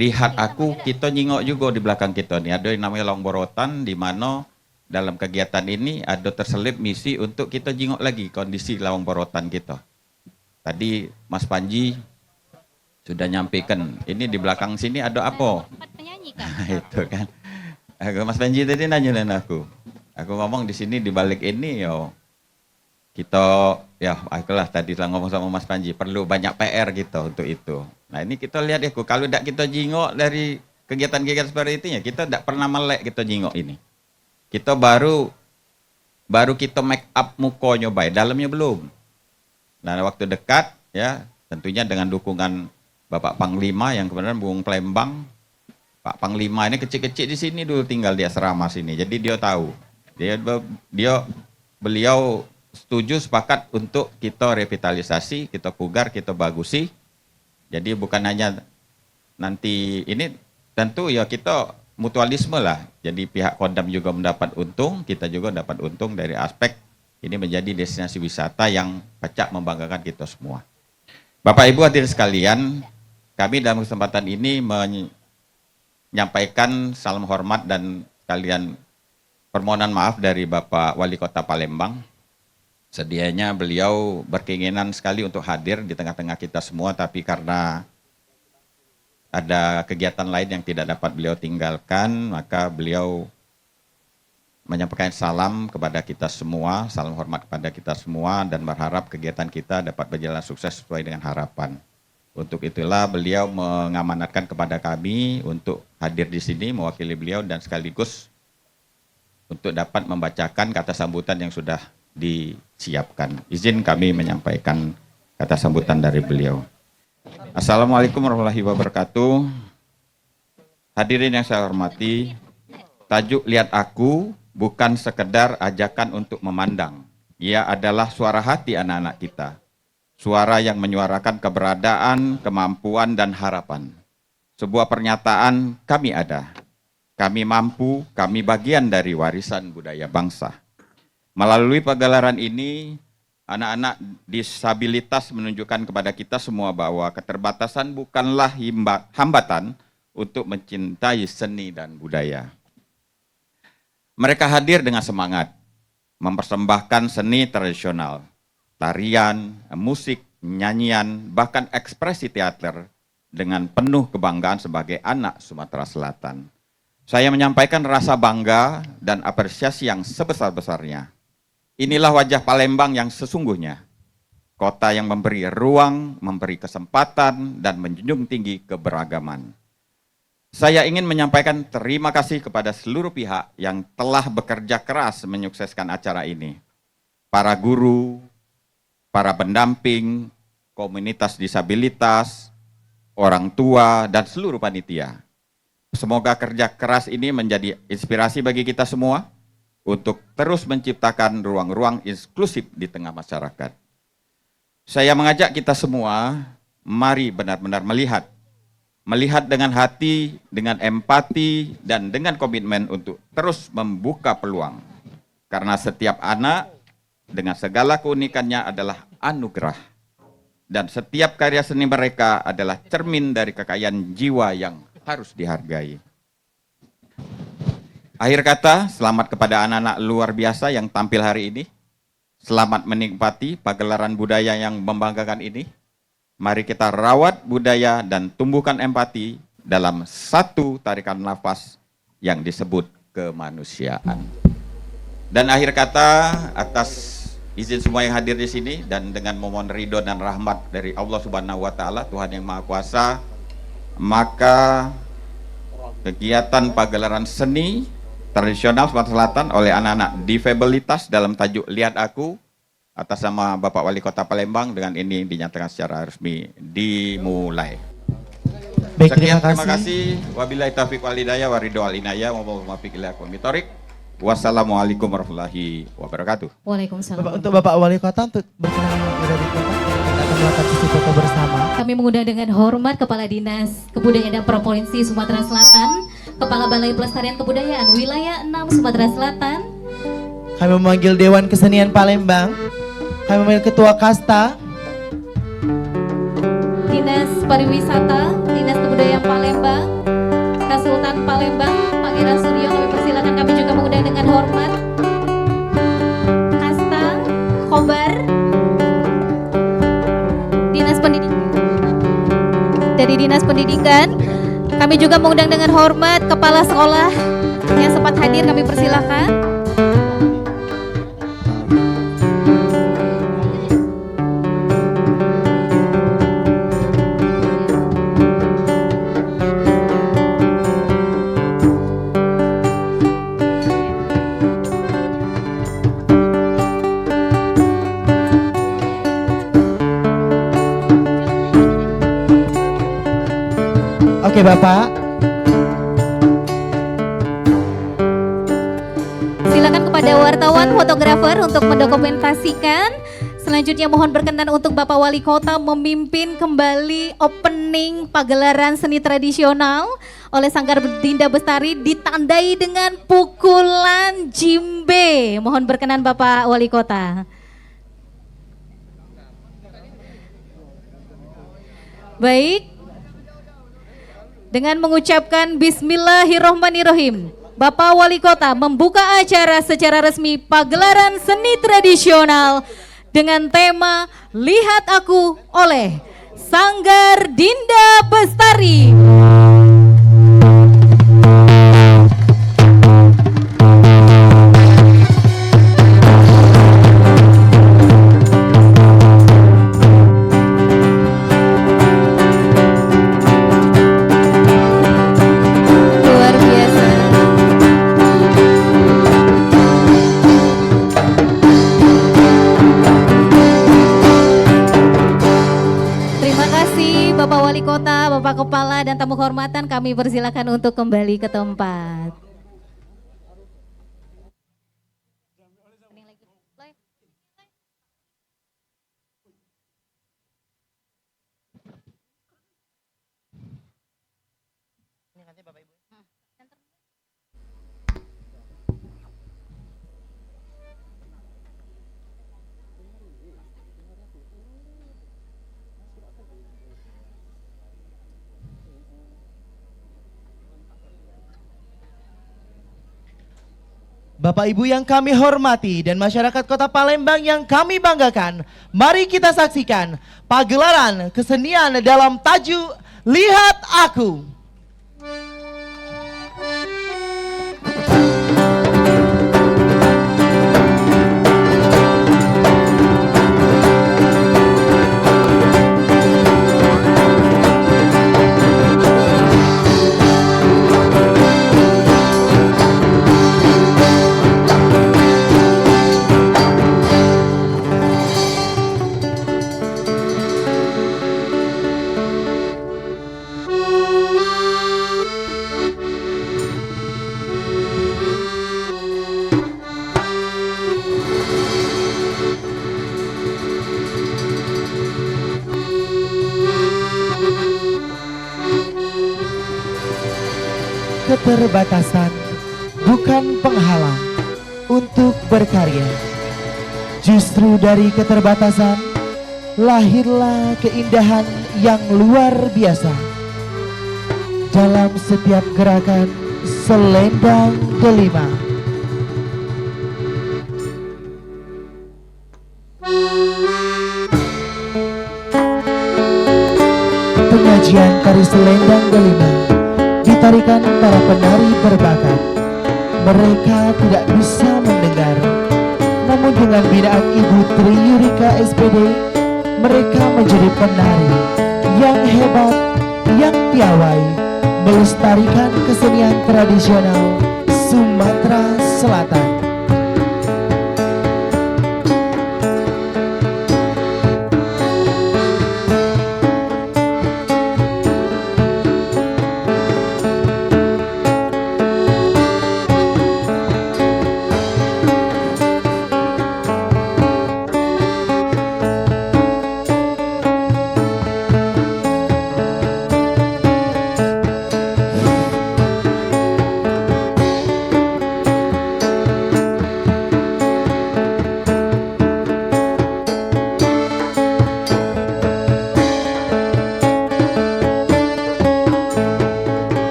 Lihat aku, kita nyingok juga di belakang kita nih. Ada yang namanya Lawang Borotan, di mana dalam kegiatan ini ada terselip misi untuk kita jingok lagi kondisi Lawang Borotan kita. Tadi Mas Panji sudah nyampaikan, ini di belakang sini ada apa? Penyanyi Kak. Itu kan. Mas Panji tadi nanya aku. Aku ngomong di sini di balik ini kita akulah tadi lah ngomong sama Mas Panji, perlu banyak PR gitu untuk itu. Nah ini kita lihat ya, kalau tidak kita jingok dari kegiatan-kegiatan seperti itu ya, kita tidak pernah melek kita jingok ini. Kita baru kita make up mukanya baik, dalamnya belum. Nah waktu dekat ya, tentunya dengan dukungan Bapak Panglima yang kebenaran Bung Palembang. Pak Panglima ini kecil-kecil di sini dulu tinggal di asrama sini. Jadi dia tahu. Beliau setuju sepakat untuk kita revitalisasi, kita pugar, kita bagusi. Jadi bukan hanya nanti ini tentu ya kita mutualisme lah. Jadi pihak Kodam juga mendapat untung, kita juga dapat untung dari aspek ini menjadi destinasi wisata yang pacak membanggakan kita semua. Bapak Ibu hadirin sekalian, kami dalam kesempatan ini menyampaikan salam hormat dan sekalian permohonan maaf dari Bapak Wali Kota Palembang. Sedianya beliau berkeinginan sekali untuk hadir di tengah-tengah kita semua, tapi karena ada kegiatan lain yang tidak dapat beliau tinggalkan, maka beliau menyampaikan salam kepada kita semua, salam hormat kepada kita semua, dan berharap kegiatan kita dapat berjalan sukses sesuai dengan harapan. Untuk itulah beliau mengamanatkan kepada kami untuk hadir di sini mewakili beliau dan sekaligus untuk dapat membacakan kata sambutan yang sudah disiapkan. Izin kami menyampaikan kata sambutan dari beliau. Assalamualaikum warahmatullahi wabarakatuh. Hadirin yang saya hormati, tajuk Lihat Aku bukan sekedar ajakan untuk memandang. Ia adalah suara hati anak-anak kita. Suara yang menyuarakan keberadaan, kemampuan, dan harapan. Sebuah pernyataan, kami ada. Kami mampu, kami bagian dari warisan budaya bangsa. Melalui pagelaran ini, anak-anak disabilitas menunjukkan kepada kita semua bahwa keterbatasan bukanlah hambatan untuk mencintai seni dan budaya. Mereka hadir dengan semangat, mempersembahkan seni tradisional, tarian, musik, nyanyian, bahkan ekspresi teater dengan penuh kebanggaan sebagai anak Sumatera Selatan. Saya menyampaikan rasa bangga dan apresiasi yang sebesar-besarnya. Inilah wajah Palembang yang sesungguhnya. Kota yang memberi ruang, memberi kesempatan, dan menjunjung tinggi keberagaman. Saya ingin menyampaikan terima kasih kepada seluruh pihak yang telah bekerja keras menyukseskan acara ini. Para guru, para pendamping, komunitas disabilitas, orang tua, dan seluruh panitia. Semoga kerja keras ini menjadi inspirasi bagi kita semua untuk terus menciptakan ruang-ruang inklusif di tengah masyarakat. Saya mengajak kita semua, mari benar-benar melihat dengan hati, dengan empati, dan dengan komitmen untuk terus membuka peluang. Karena setiap anak dengan segala keunikannya adalah anugerah. Dan setiap karya seni mereka adalah cermin dari kekayaan jiwa yang harus dihargai. Akhir kata, selamat kepada anak-anak luar biasa yang tampil hari ini. Selamat menikmati pagelaran budaya yang membanggakan ini. Mari kita rawat budaya dan tumbuhkan empati dalam satu tarikan nafas yang disebut kemanusiaan. Dan akhir kata, atas izin semua yang hadir di sini dan dengan memohon ridho dan rahmat dari Allah Subhanahu wa taala, Tuhan yang Maha Kuasa, maka kegiatan pagelaran seni tradisional Sumatera Selatan oleh anak-anak difabilitas dalam tajuk Lihat Aku atas nama Bapak Wali Kota Palembang dengan ini dinyatakan secara resmi dimulai. Baik, Sekian, terima kasih. Wabillahi taufiq wal hidayah wa ridho wal inayah wa muwaffiq ila aqwamit thoriq. Wassalamualaikum warahmatullahi wabarakatuh. Waalaikumsalam. Untuk Bapak Wali Kota untuk berkenan berada di kota, kita akan melakukan sesi foto bersama. Kami mengundang dengan hormat Kepala Dinas Kebudayaan dan Provinsi Sumatera Selatan, Kepala Balai Pelestarian Kebudayaan Wilayah 6 Sumatera Selatan. Kami memanggil Dewan Kesenian Palembang. Kami memanggil Ketua Kasta, Dinas Pariwisata, Dinas Kebudayaan Palembang, Kasultan Palembang, Pangeran Suryo, kami persilakan. Kami juga mengundang dengan hormat Kasta, Khobar, Dinas Pendidikan. Dari Dinas Pendidikan, kami juga mengundang dengan hormat Kepala Sekolah yang sempat hadir, kami persilakan. Oke Bapak. Silakan kepada wartawan, fotografer untuk mendokumentasikan. Selanjutnya mohon berkenan untuk Bapak Wali Kota memimpin kembali opening pagelaran seni tradisional oleh Sanggar Dinda Bestari ditandai dengan pukulan jimbe. Mohon berkenan Bapak Wali Kota. Baik. Dengan mengucapkan Bismillahirrohmanirrohim, Bapak Wali Kota membuka acara secara resmi pagelaran seni tradisional dengan tema Lihat Aku oleh Sanggar Dinda Bestari. Luar biasa. Terima kasih Bapak Wali Kota, Bapak Kepala dan tamu kehormatan, kami persilakan untuk kembali ke tempat. Bapak Ibu yang kami hormati dan masyarakat Kota Palembang yang kami banggakan, mari kita saksikan pagelaran kesenian dalam tajuk Lihat Aku. Keterbatasan bukan penghalang untuk berkarya. Justru dari keterbatasan lahirlah keindahan yang luar biasa. Dalam setiap gerakan selendang delima. Penyajian tari selendang delima ditarikan para penari berbakat. Mereka tidak bisa mendengar, namun dengan binaan Ibu Tri Yurika SPD, mereka menjadi penari yang hebat, yang piawai, melestarikan kesenian tradisional Sumatera Selatan.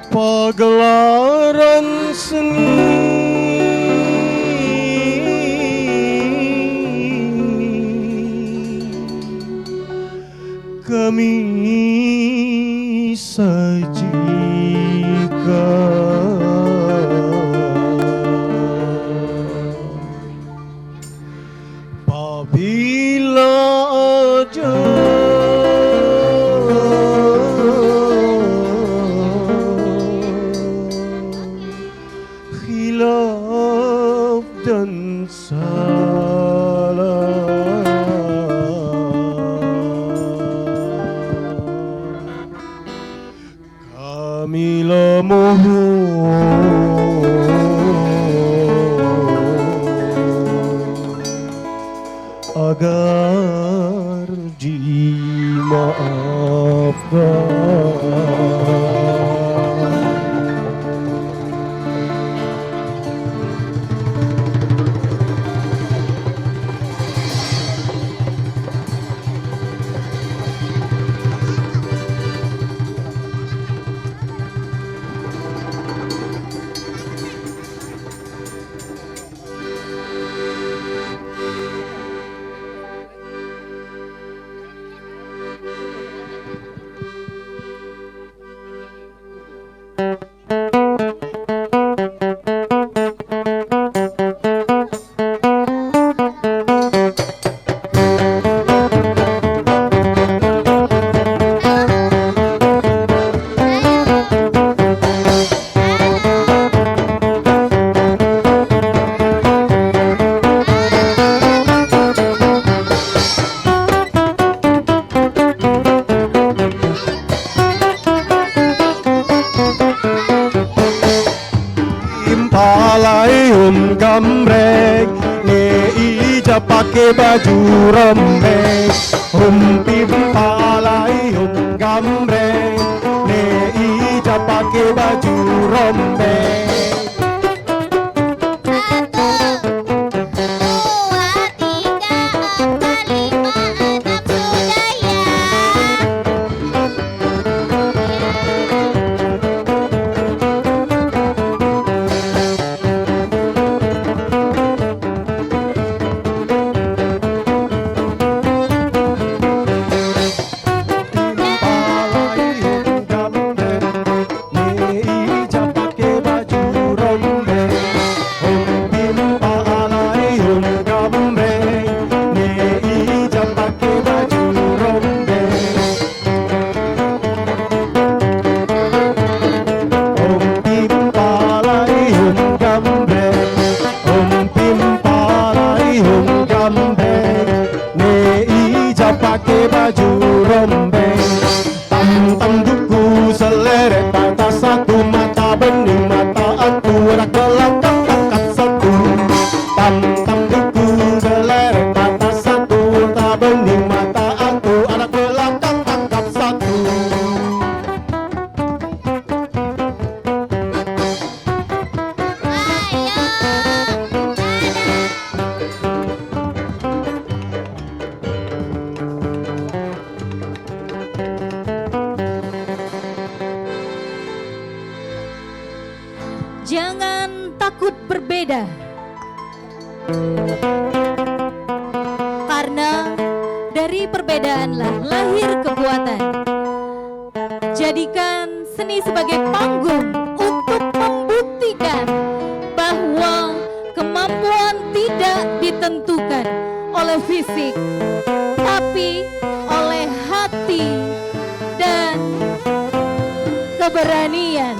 pagelaran seni kami sajikan apabila khilaf dan salah kami mohon agar dimaafkan. Impalaium gambreng ne ija pakai baju rombeng Pimpalaium gambreng ne ija pakai baju rombeng pakai baju rombeng tam-tam duku seleret mata satu mata bening mata aku anak belakang angkat satu tam-tam duku seleret mata satu mata bening mata aku anak belakang angkat satu Jangan takut berbeda, karena dari perbedaanlah lahir kekuatan. Jadikan seni sebagai panggung untuk membuktikan bahwa kemampuan tidak ditentukan oleh fisik, tapi oleh hati dan keberanian.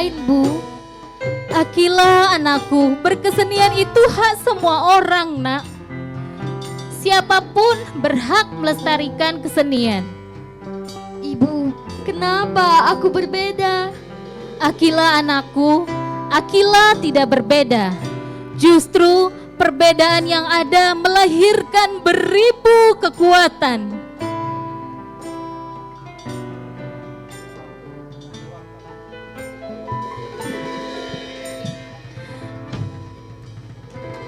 lain, Bu. Akila anakku, berkesenian itu hak semua orang, nak. Siapapun berhak melestarikan kesenian. Ibu, kenapa aku berbeda? Akila anakku, Akila tidak berbeda. Justru perbedaan yang ada melahirkan beribu kekuatan.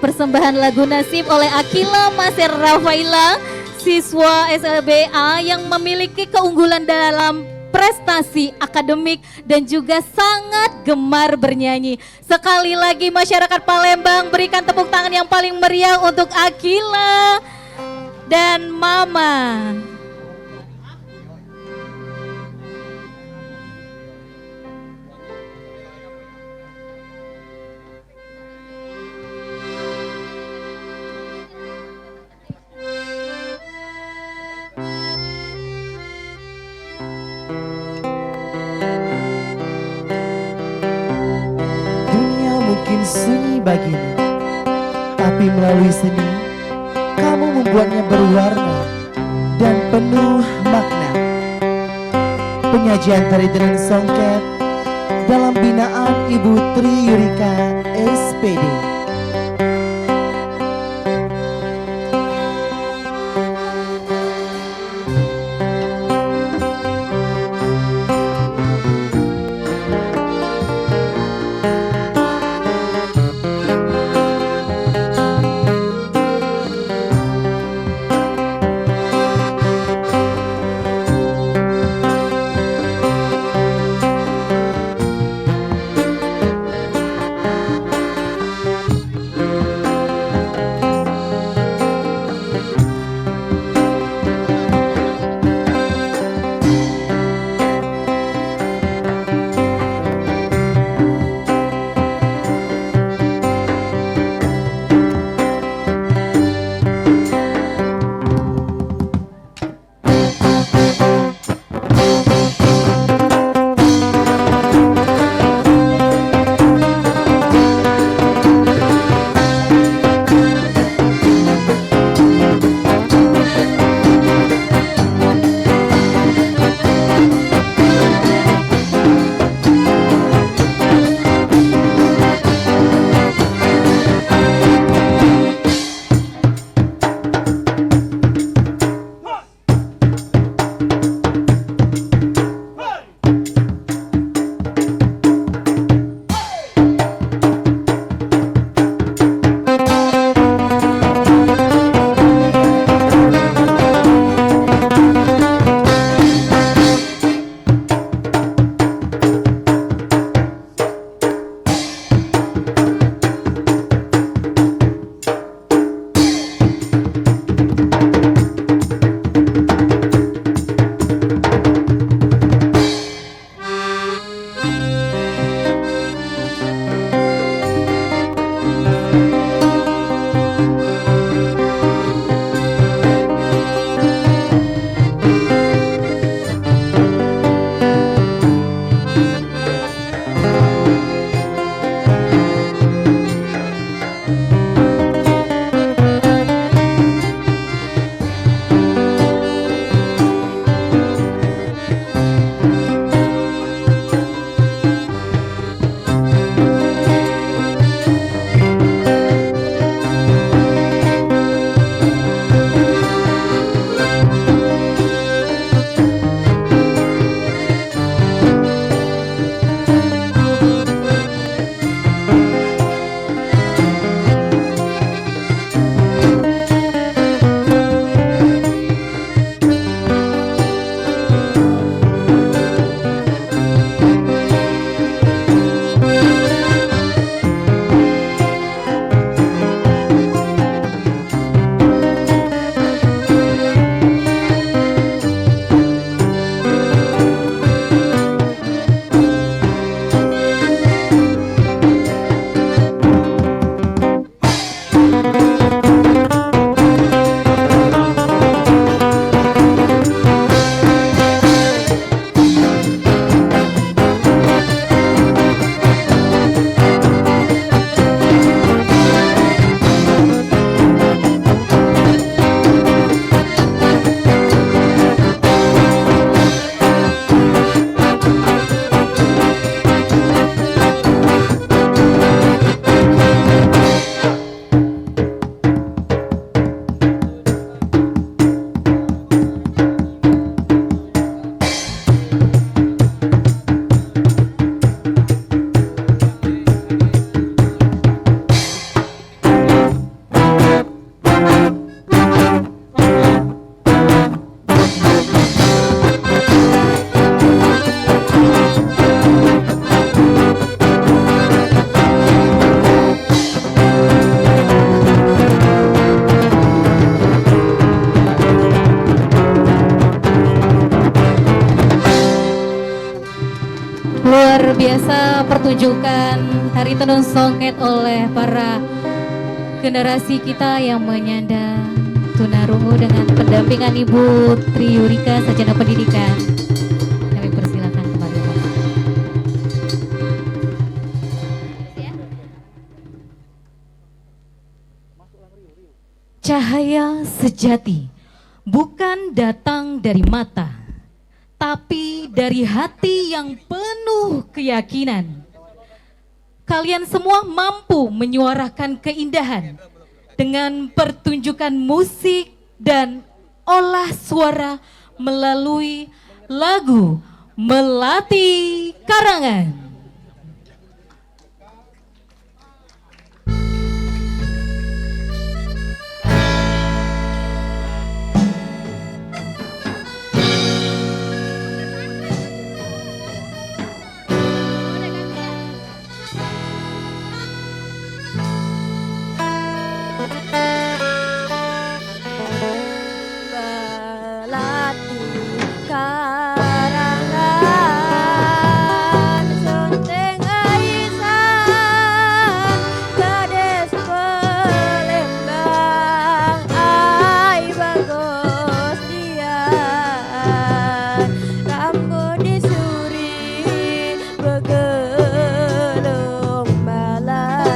Persembahan lagu Nasib oleh Akila Maser Rafaila, siswa SLBA yang memiliki keunggulan dalam prestasi akademik dan juga sangat gemar bernyanyi. Sekali lagi masyarakat Palembang berikan tepuk tangan yang paling meriah untuk Akila dan Mama. Dunia mungkin sunyi bagimu, tapi melalui seni, kamu membuatnya berwarna dan penuh makna. Penyajian tari dengan songket dalam binaan Ibu Tri Yurika SPD. pemirsa pertunjukan Tari Tenun Songket oleh para generasi kita yang menyandang tunarungu dengan pendampingan Ibu Tri Yurika, Sarjana Pendidikan. Kami persilakan kembali, Pak. Cahaya sejati bukan datang dari mata, tapi dari hati yang penuh keyakinan. Kalian semua mampu menyuarakan keindahan dengan pertunjukan musik dan olah suara melalui lagu Melati Karangan. Melati karangan sunteng aisan Kades Palembang ai bagus dian rambut disuri begelung malam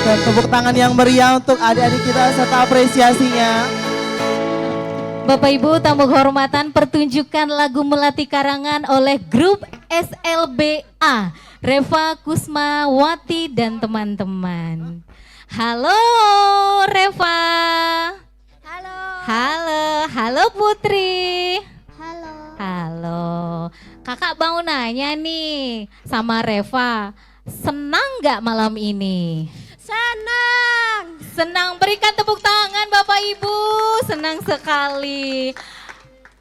Berikan tepuk tangan yang meriah untuk adik-adik kita serta apresiasinya. Bapak Ibu tamu kehormatan, pertunjukan lagu Melati karangan oleh grup SLBA, Reva Kusmawati dan teman-teman. Halo Reva. Halo. Halo Putri. Halo. Halo. Kakak mau nanya nih sama Reva, senang nggak malam ini? Senang. Senang, berikan tepuk tangan Bapak Ibu, senang sekali.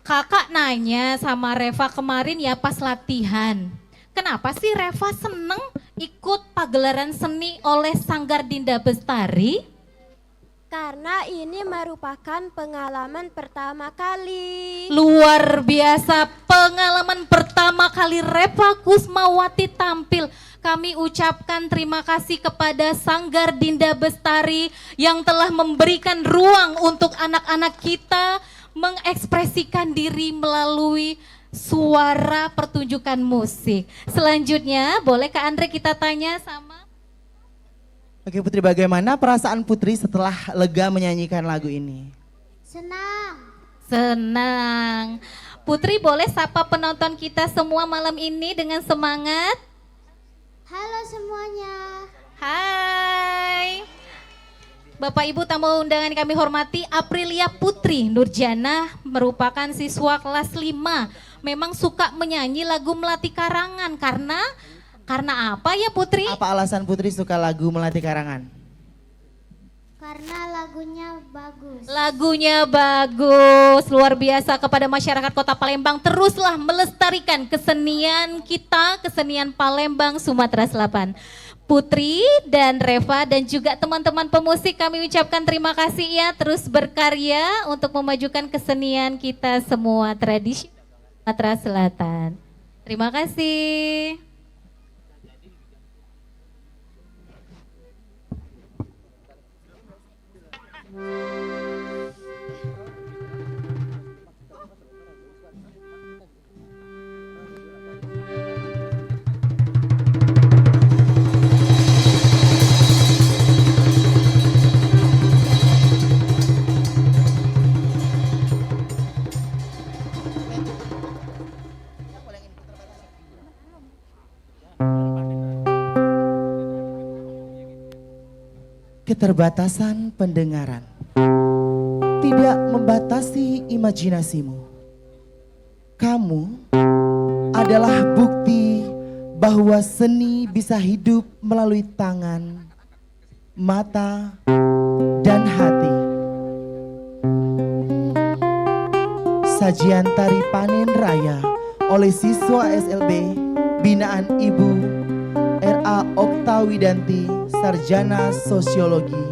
Kakak nanya sama Reva kemarin ya pas latihan. Kenapa sih Reva seneng ikut pagelaran seni oleh Sanggar Dinda Bestari? Karena ini merupakan pengalaman pertama kali. Luar biasa, pengalaman pertama kali Reva Kusmawati tampil. Kami ucapkan terima kasih kepada Sanggar Dinda Bestari yang telah memberikan ruang untuk anak-anak kita mengekspresikan diri melalui suara pertunjukan musik. Selanjutnya, boleh Kak Andre kita tanya sama? Oke Putri, bagaimana perasaan Putri setelah lega menyanyikan lagu ini? Senang. Putri boleh sapa penonton kita semua malam ini dengan semangat? Halo semuanya. Hai. Bapak Ibu tamu undangan kami hormati, Aprilia Putri Nurjana merupakan siswa kelas 5. Memang suka menyanyi lagu Melati Karangan karena apa ya Putri? Apa alasan Putri suka lagu Melati Karangan? Karena lagunya bagus. Lagunya bagus, luar biasa. Kepada masyarakat Kota Palembang, teruslah melestarikan kesenian kita, kesenian Palembang, Sumatera Selatan. Putri dan Reva dan juga teman-teman pemusik, kami ucapkan terima kasih ya, terus berkarya untuk memajukan kesenian kita semua, tradisi Sumatera Selatan. Terima kasih. Keterbatasan pendengaran tidak membatasi imajinasimu. Kamu adalah bukti bahwa seni bisa hidup melalui tangan, mata, dan hati. Sajian tari panen raya oleh siswa SLB binaan Ibu R.A. Oktawidanti, Sarjana Sosiologi.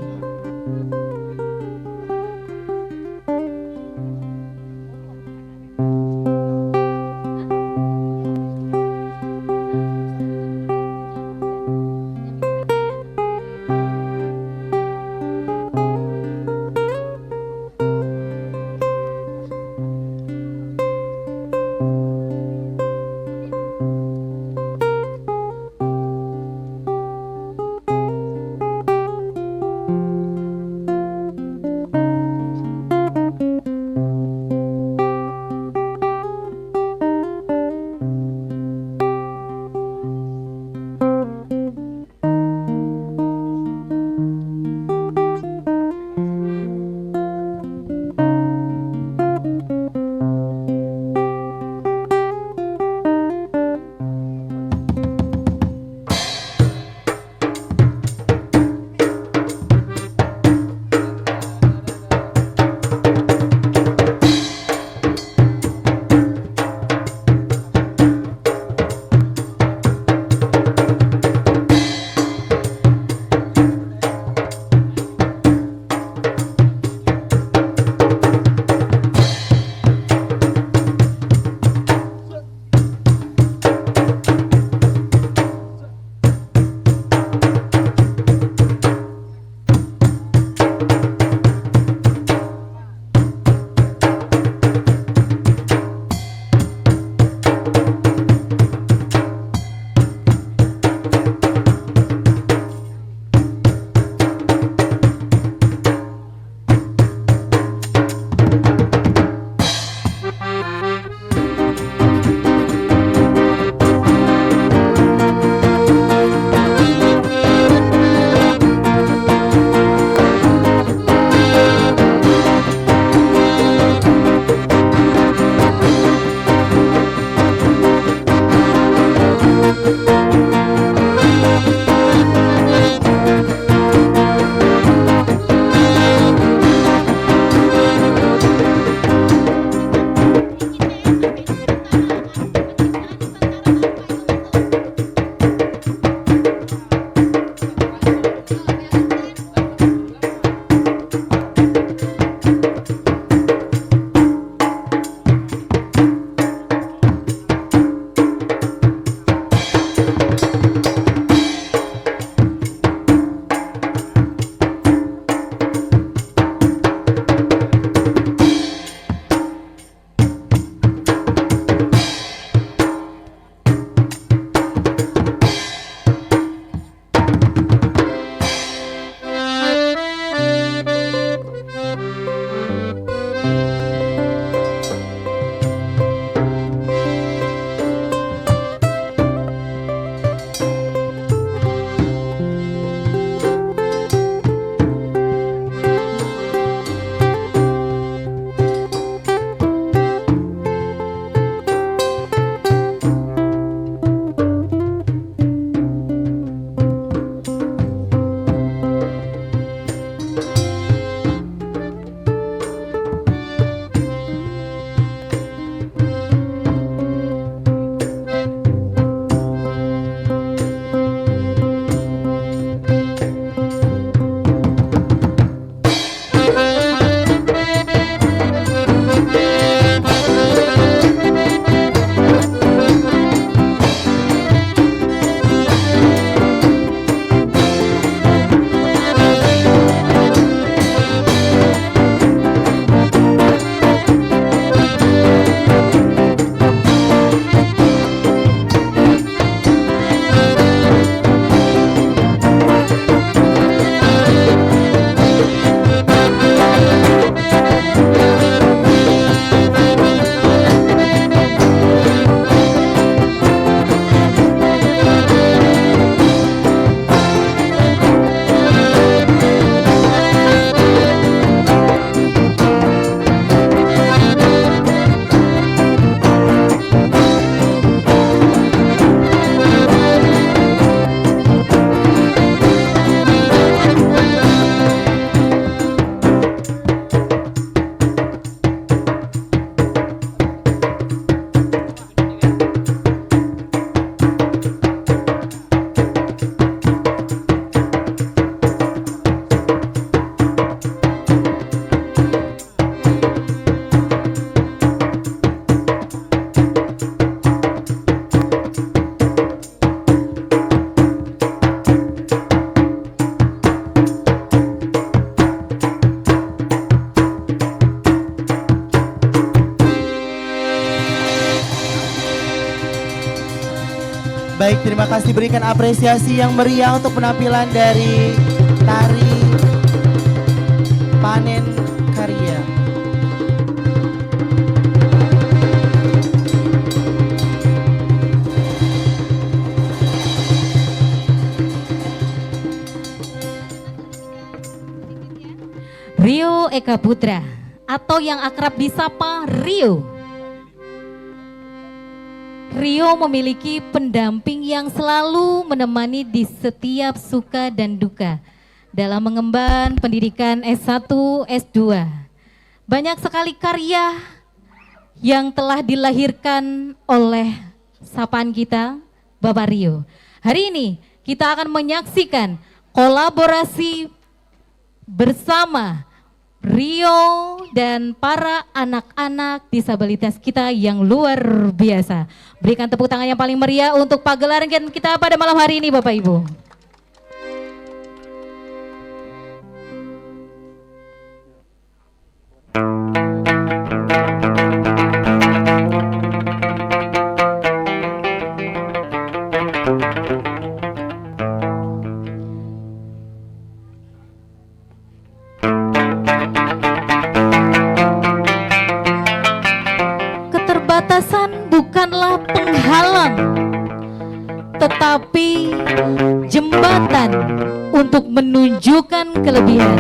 Baik, terima kasih, berikan apresiasi yang meriah untuk penampilan dari tari panen karya. Rio Eka Putra atau yang akrab disapa Rio. Rio memiliki pendamping yang selalu menemani di setiap suka dan duka dalam mengemban pendidikan S1, S2. Banyak sekali karya yang telah dilahirkan oleh sapaan kita, Bapak Rio. Hari ini kita akan menyaksikan kolaborasi bersama Rio dan para anak-anak disabilitas kita yang luar biasa. Berikan tepuk tangan yang paling meriah untuk pagelaran kita pada malam hari ini, Bapak Ibu. Keterbatasan bukanlah penghalang, tetapi jembatan untuk menunjukkan kelebihan.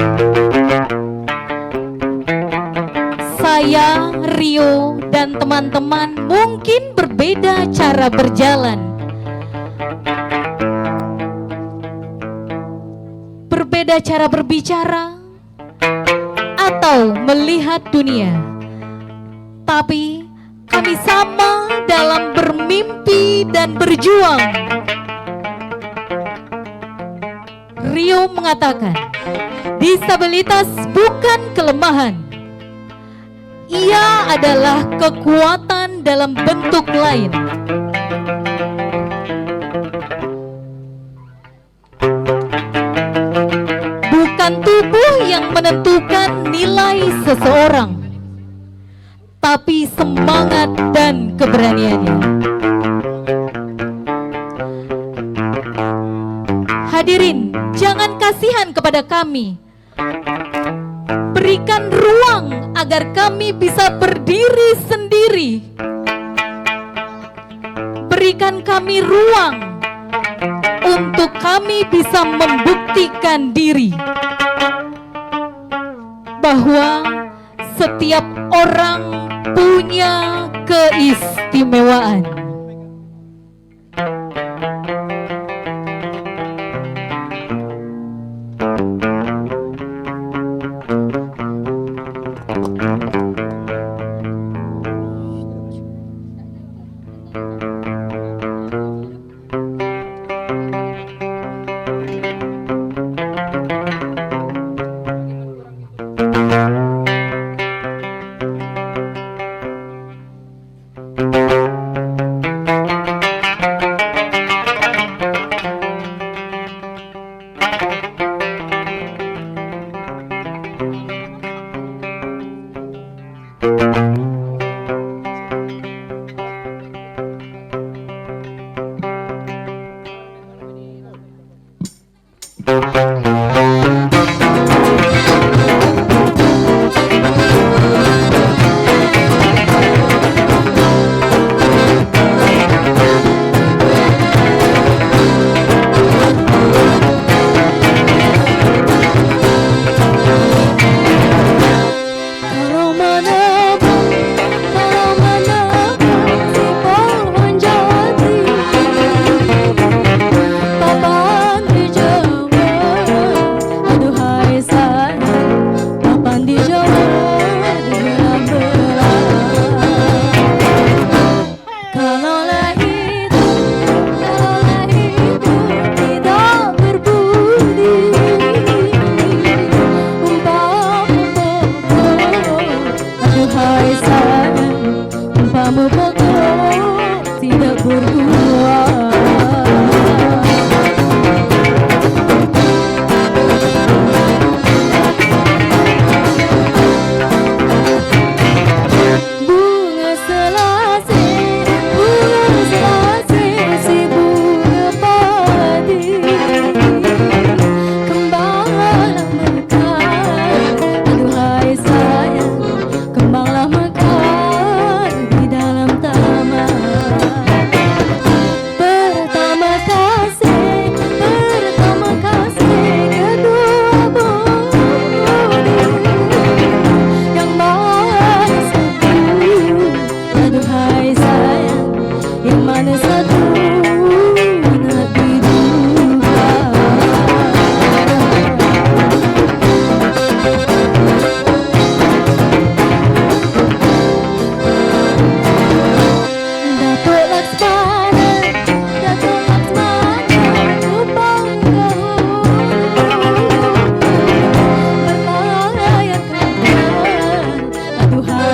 Saya, Rio, dan teman-teman mungkin berbeda cara berjalan, berbeda cara berbicara, atau melihat dunia. Tapi kami sama dalam bermimpi dan berjuang. Rio mengatakan, disabilitas bukan kelemahan. Ia adalah kekuatan dalam bentuk lain. Bukan tubuh yang menentukan nilai seseorang, tapi semangat dan keberaniannya. Hadirin, jangan kasihan kepada kami. Berikan ruang agar kami bisa berdiri sendiri. Berikan kami ruang untuk kami bisa membuktikan diri bahwa setiap orang punya keistimewaan.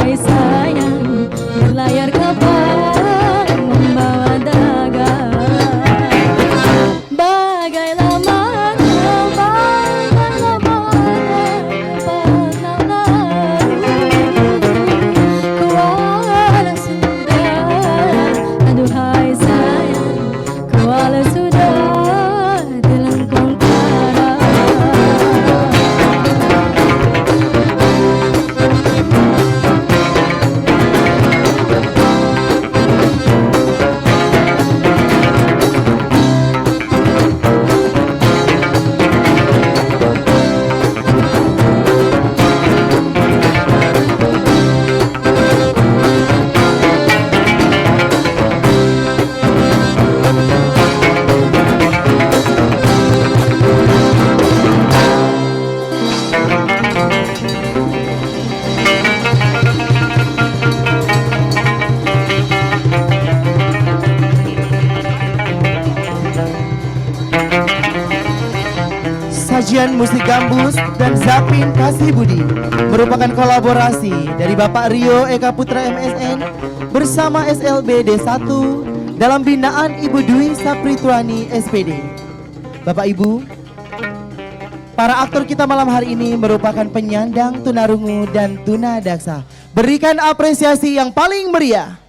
Aduhai sayang, berlayar kapal membawa dagang. Bagai laman kuala sudah. Aduhai sayang, kuala sudah dilengkung karang. Sajian musik gambus dan Zapin Kasih Budi merupakan kolaborasi dari Bapak Rio Eka Putra MSN bersama SLB D1 dalam binaan Ibu Dwi Sapritwani SPD. Bapak Ibu, para aktor kita malam hari ini merupakan penyandang tunarungu dan tunadaksa. Berikan apresiasi yang paling meriah.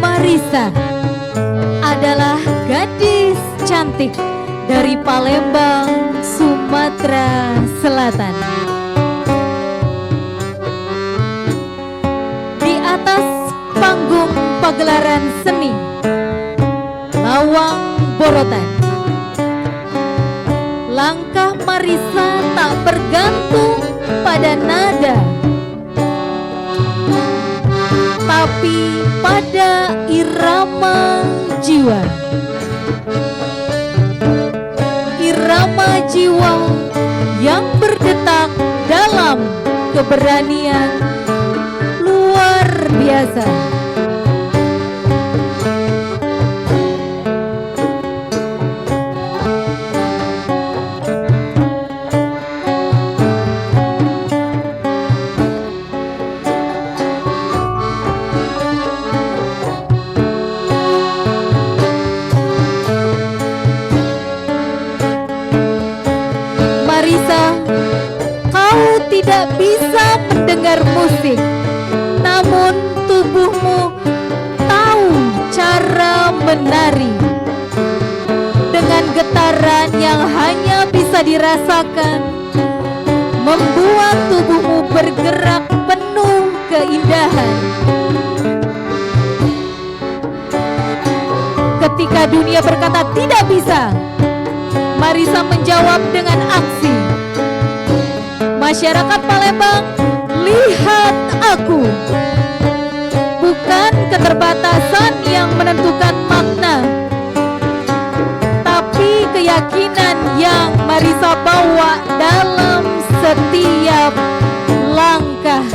Marisa adalah gadis cantik dari Palembang, Sumatera Selatan. Di atas panggung pagelaran seni Lawang Borotan, langkah Marisa tak bergantung pada nada, tapi pada irama jiwa. Irama jiwa yang berdetak dalam keberanian luar biasa. Marisa, kau tidak bisa mendengar musik, namun tubuhmu tahu cara menari. Dengan getaran yang hanya bisa dirasakan, membuat tubuhmu bergerak penuh keindahan. Ketika dunia berkata tidak bisa, Marisa menjawab dengan aksi. Masyarakat Palembang, lihat aku. Bukan keterbatasan yang menentukan makna, tapi keyakinan yang Marisa bawa dalam setiap langkah.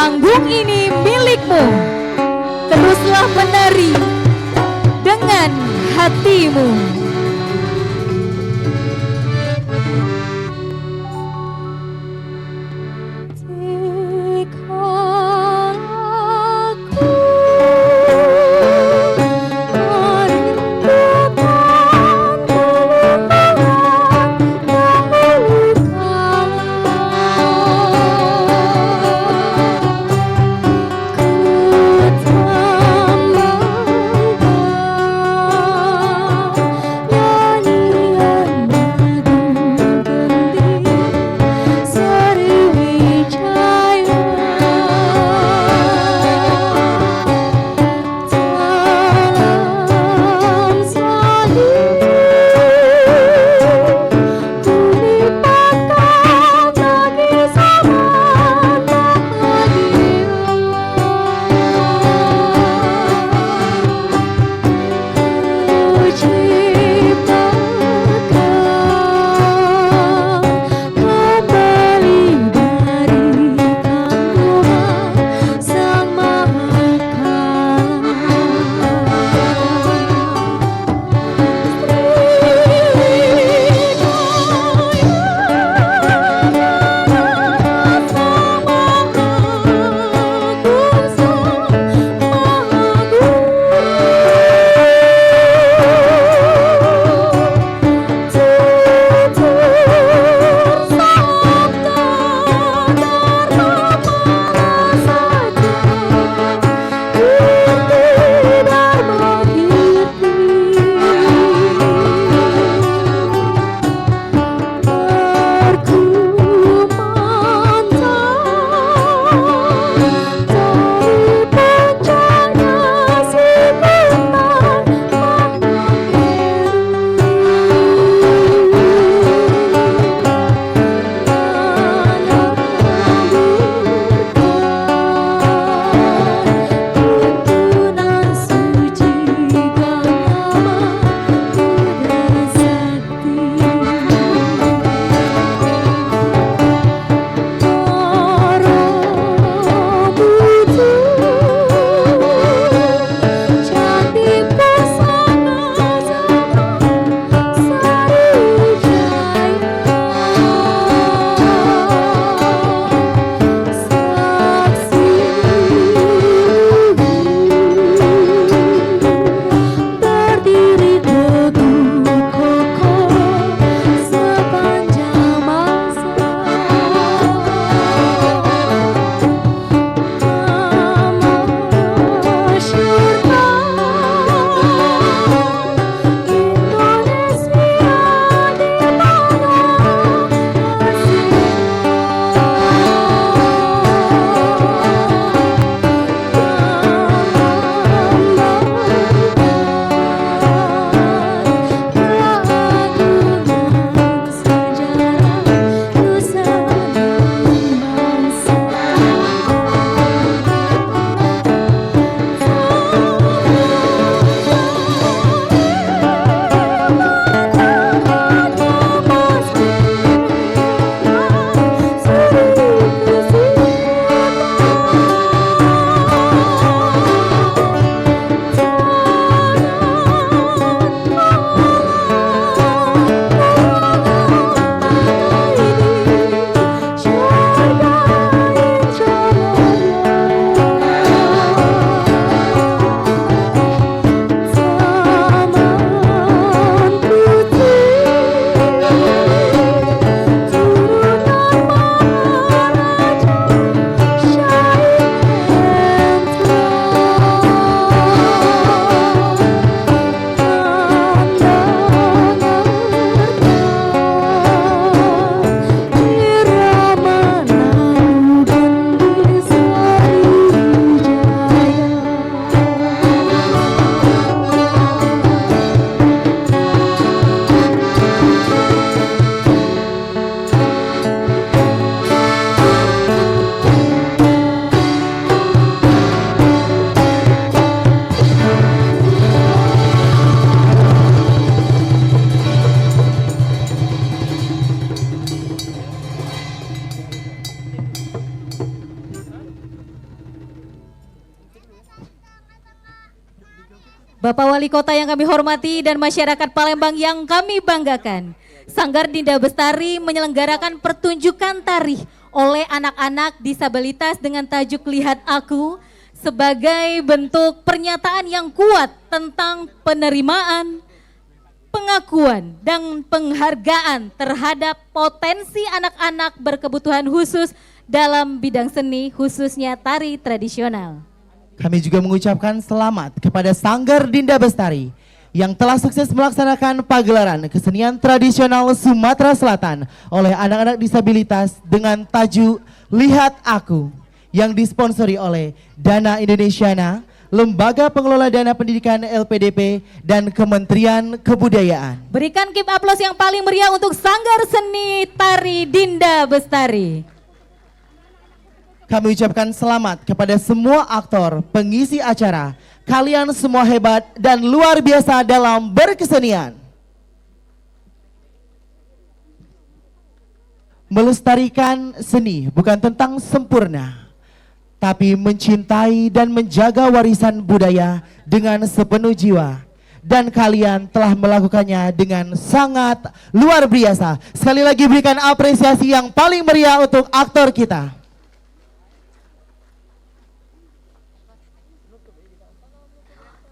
panggung ini milikmu. Teruslah menari dengan hatimu. Bapak Wali Kota yang kami hormati dan masyarakat Palembang yang kami banggakan, Sanggar Dinda Bestari menyelenggarakan pertunjukan tari oleh anak-anak disabilitas dengan tajuk Lihat Aku sebagai bentuk pernyataan yang kuat tentang penerimaan, pengakuan, dan penghargaan terhadap potensi anak-anak berkebutuhan khusus dalam bidang seni, khususnya tari tradisional. Kami juga mengucapkan selamat kepada Sanggar Dinda Bestari yang telah sukses melaksanakan pagelaran kesenian tradisional Sumatera Selatan oleh anak-anak disabilitas dengan tajuk Lihat Aku yang disponsori oleh Dana Indonesiana, Lembaga Pengelola Dana Pendidikan LPDP, dan Kementerian Kebudayaan. Berikan keep aplaus yang paling meriah untuk Sanggar Seni Tari Dinda Bestari. Kami ucapkan selamat kepada semua aktor, pengisi acara. Kalian semua hebat dan luar biasa dalam berkesenian. Melestarikan seni bukan tentang sempurna, tapi mencintai dan menjaga warisan budaya dengan sepenuh jiwa. Dan kalian telah melakukannya dengan sangat luar biasa. Sekali lagi berikan apresiasi yang paling meriah untuk aktor kita.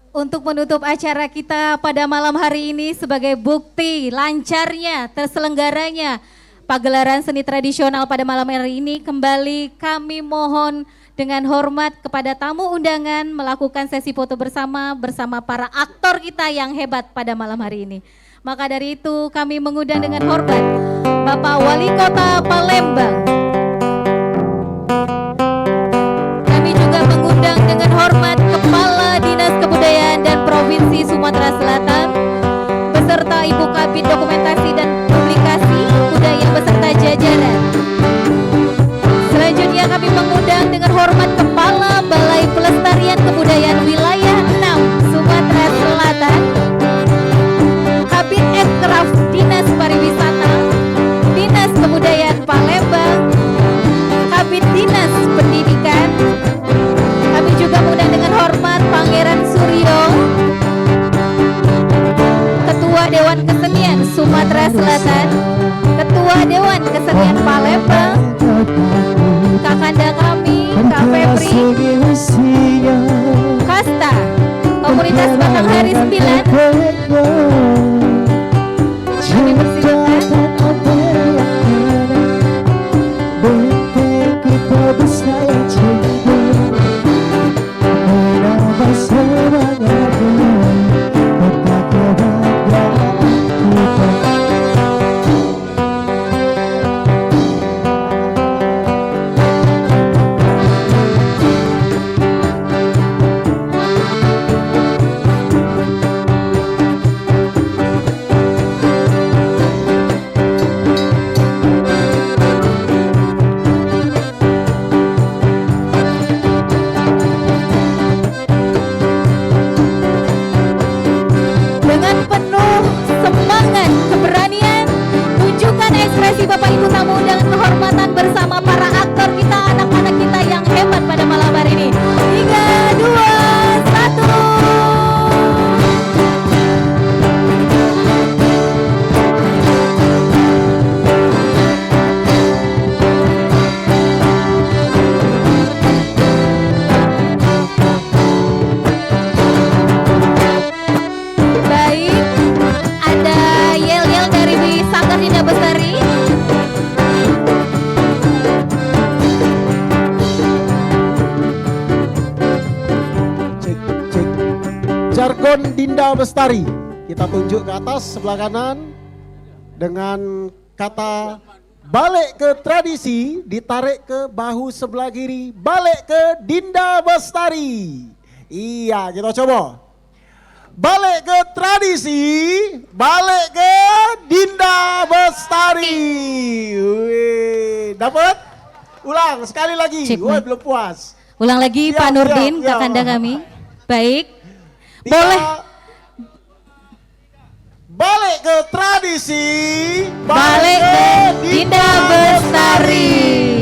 Untuk menutup acara kita pada malam hari ini sebagai bukti lancarnya terselenggaranya pagelaran seni tradisional pada malam hari ini, kembali kami mohon dengan hormat kepada tamu undangan melakukan sesi foto bersama para aktor kita yang hebat pada malam hari ini. Maka dari itu kami mengundang dengan hormat Bapak Wali Kota Palembang. Kami juga mengundang dengan hormat Kepala Dinas Kebudayaan dan Provinsi Sumatera Selatan beserta Ibu Kabid Dokumentasi dan Publikasi Budaya beserta jajaran. Selanjutnya kami mengundang dengan hormat Kepala Balai Pelestarian Kebudayaan Wilayah 6 Sumatera Selatan, Kabid Ekraf Dinas Pariwisata, Dinas Kebudayaan Palembang, Kabid Dinas Pendidikan. Kami juga mengundang dengan hormat Pangeran Suryo, Ketua Dewan Kesenian Sumatera Selatan, Ketua Dewan Kesenian Palembang, Kakanda kami, Kak Febri, Kasta, Komunitas Batanghari 9. Kami persilakan. Bapak Ibu tamu undangan kehormatan bersama para aktor kita, anak-anak kita yang hebat pada malam hari ini. 3, 2, 1. Baik, ada yel-yel dari Sanggar Dinda Bestari. Jargon Dinda Bestari. Kita tunjuk ke atas sebelah kanan dengan kata balik ke tradisi, ditarik ke bahu sebelah kiri, balik ke Dinda Bestari. Iya, kita coba. Balik ke tradisi, balik ke Dinda Bestari. Wih, dapat? Ulang sekali lagi. Woi, belum puas. Ulang lagi Pak Nurdin, Kakanda kami. Baik. Boleh. Balik ke tradisi, Balik ke Dinda Bestari.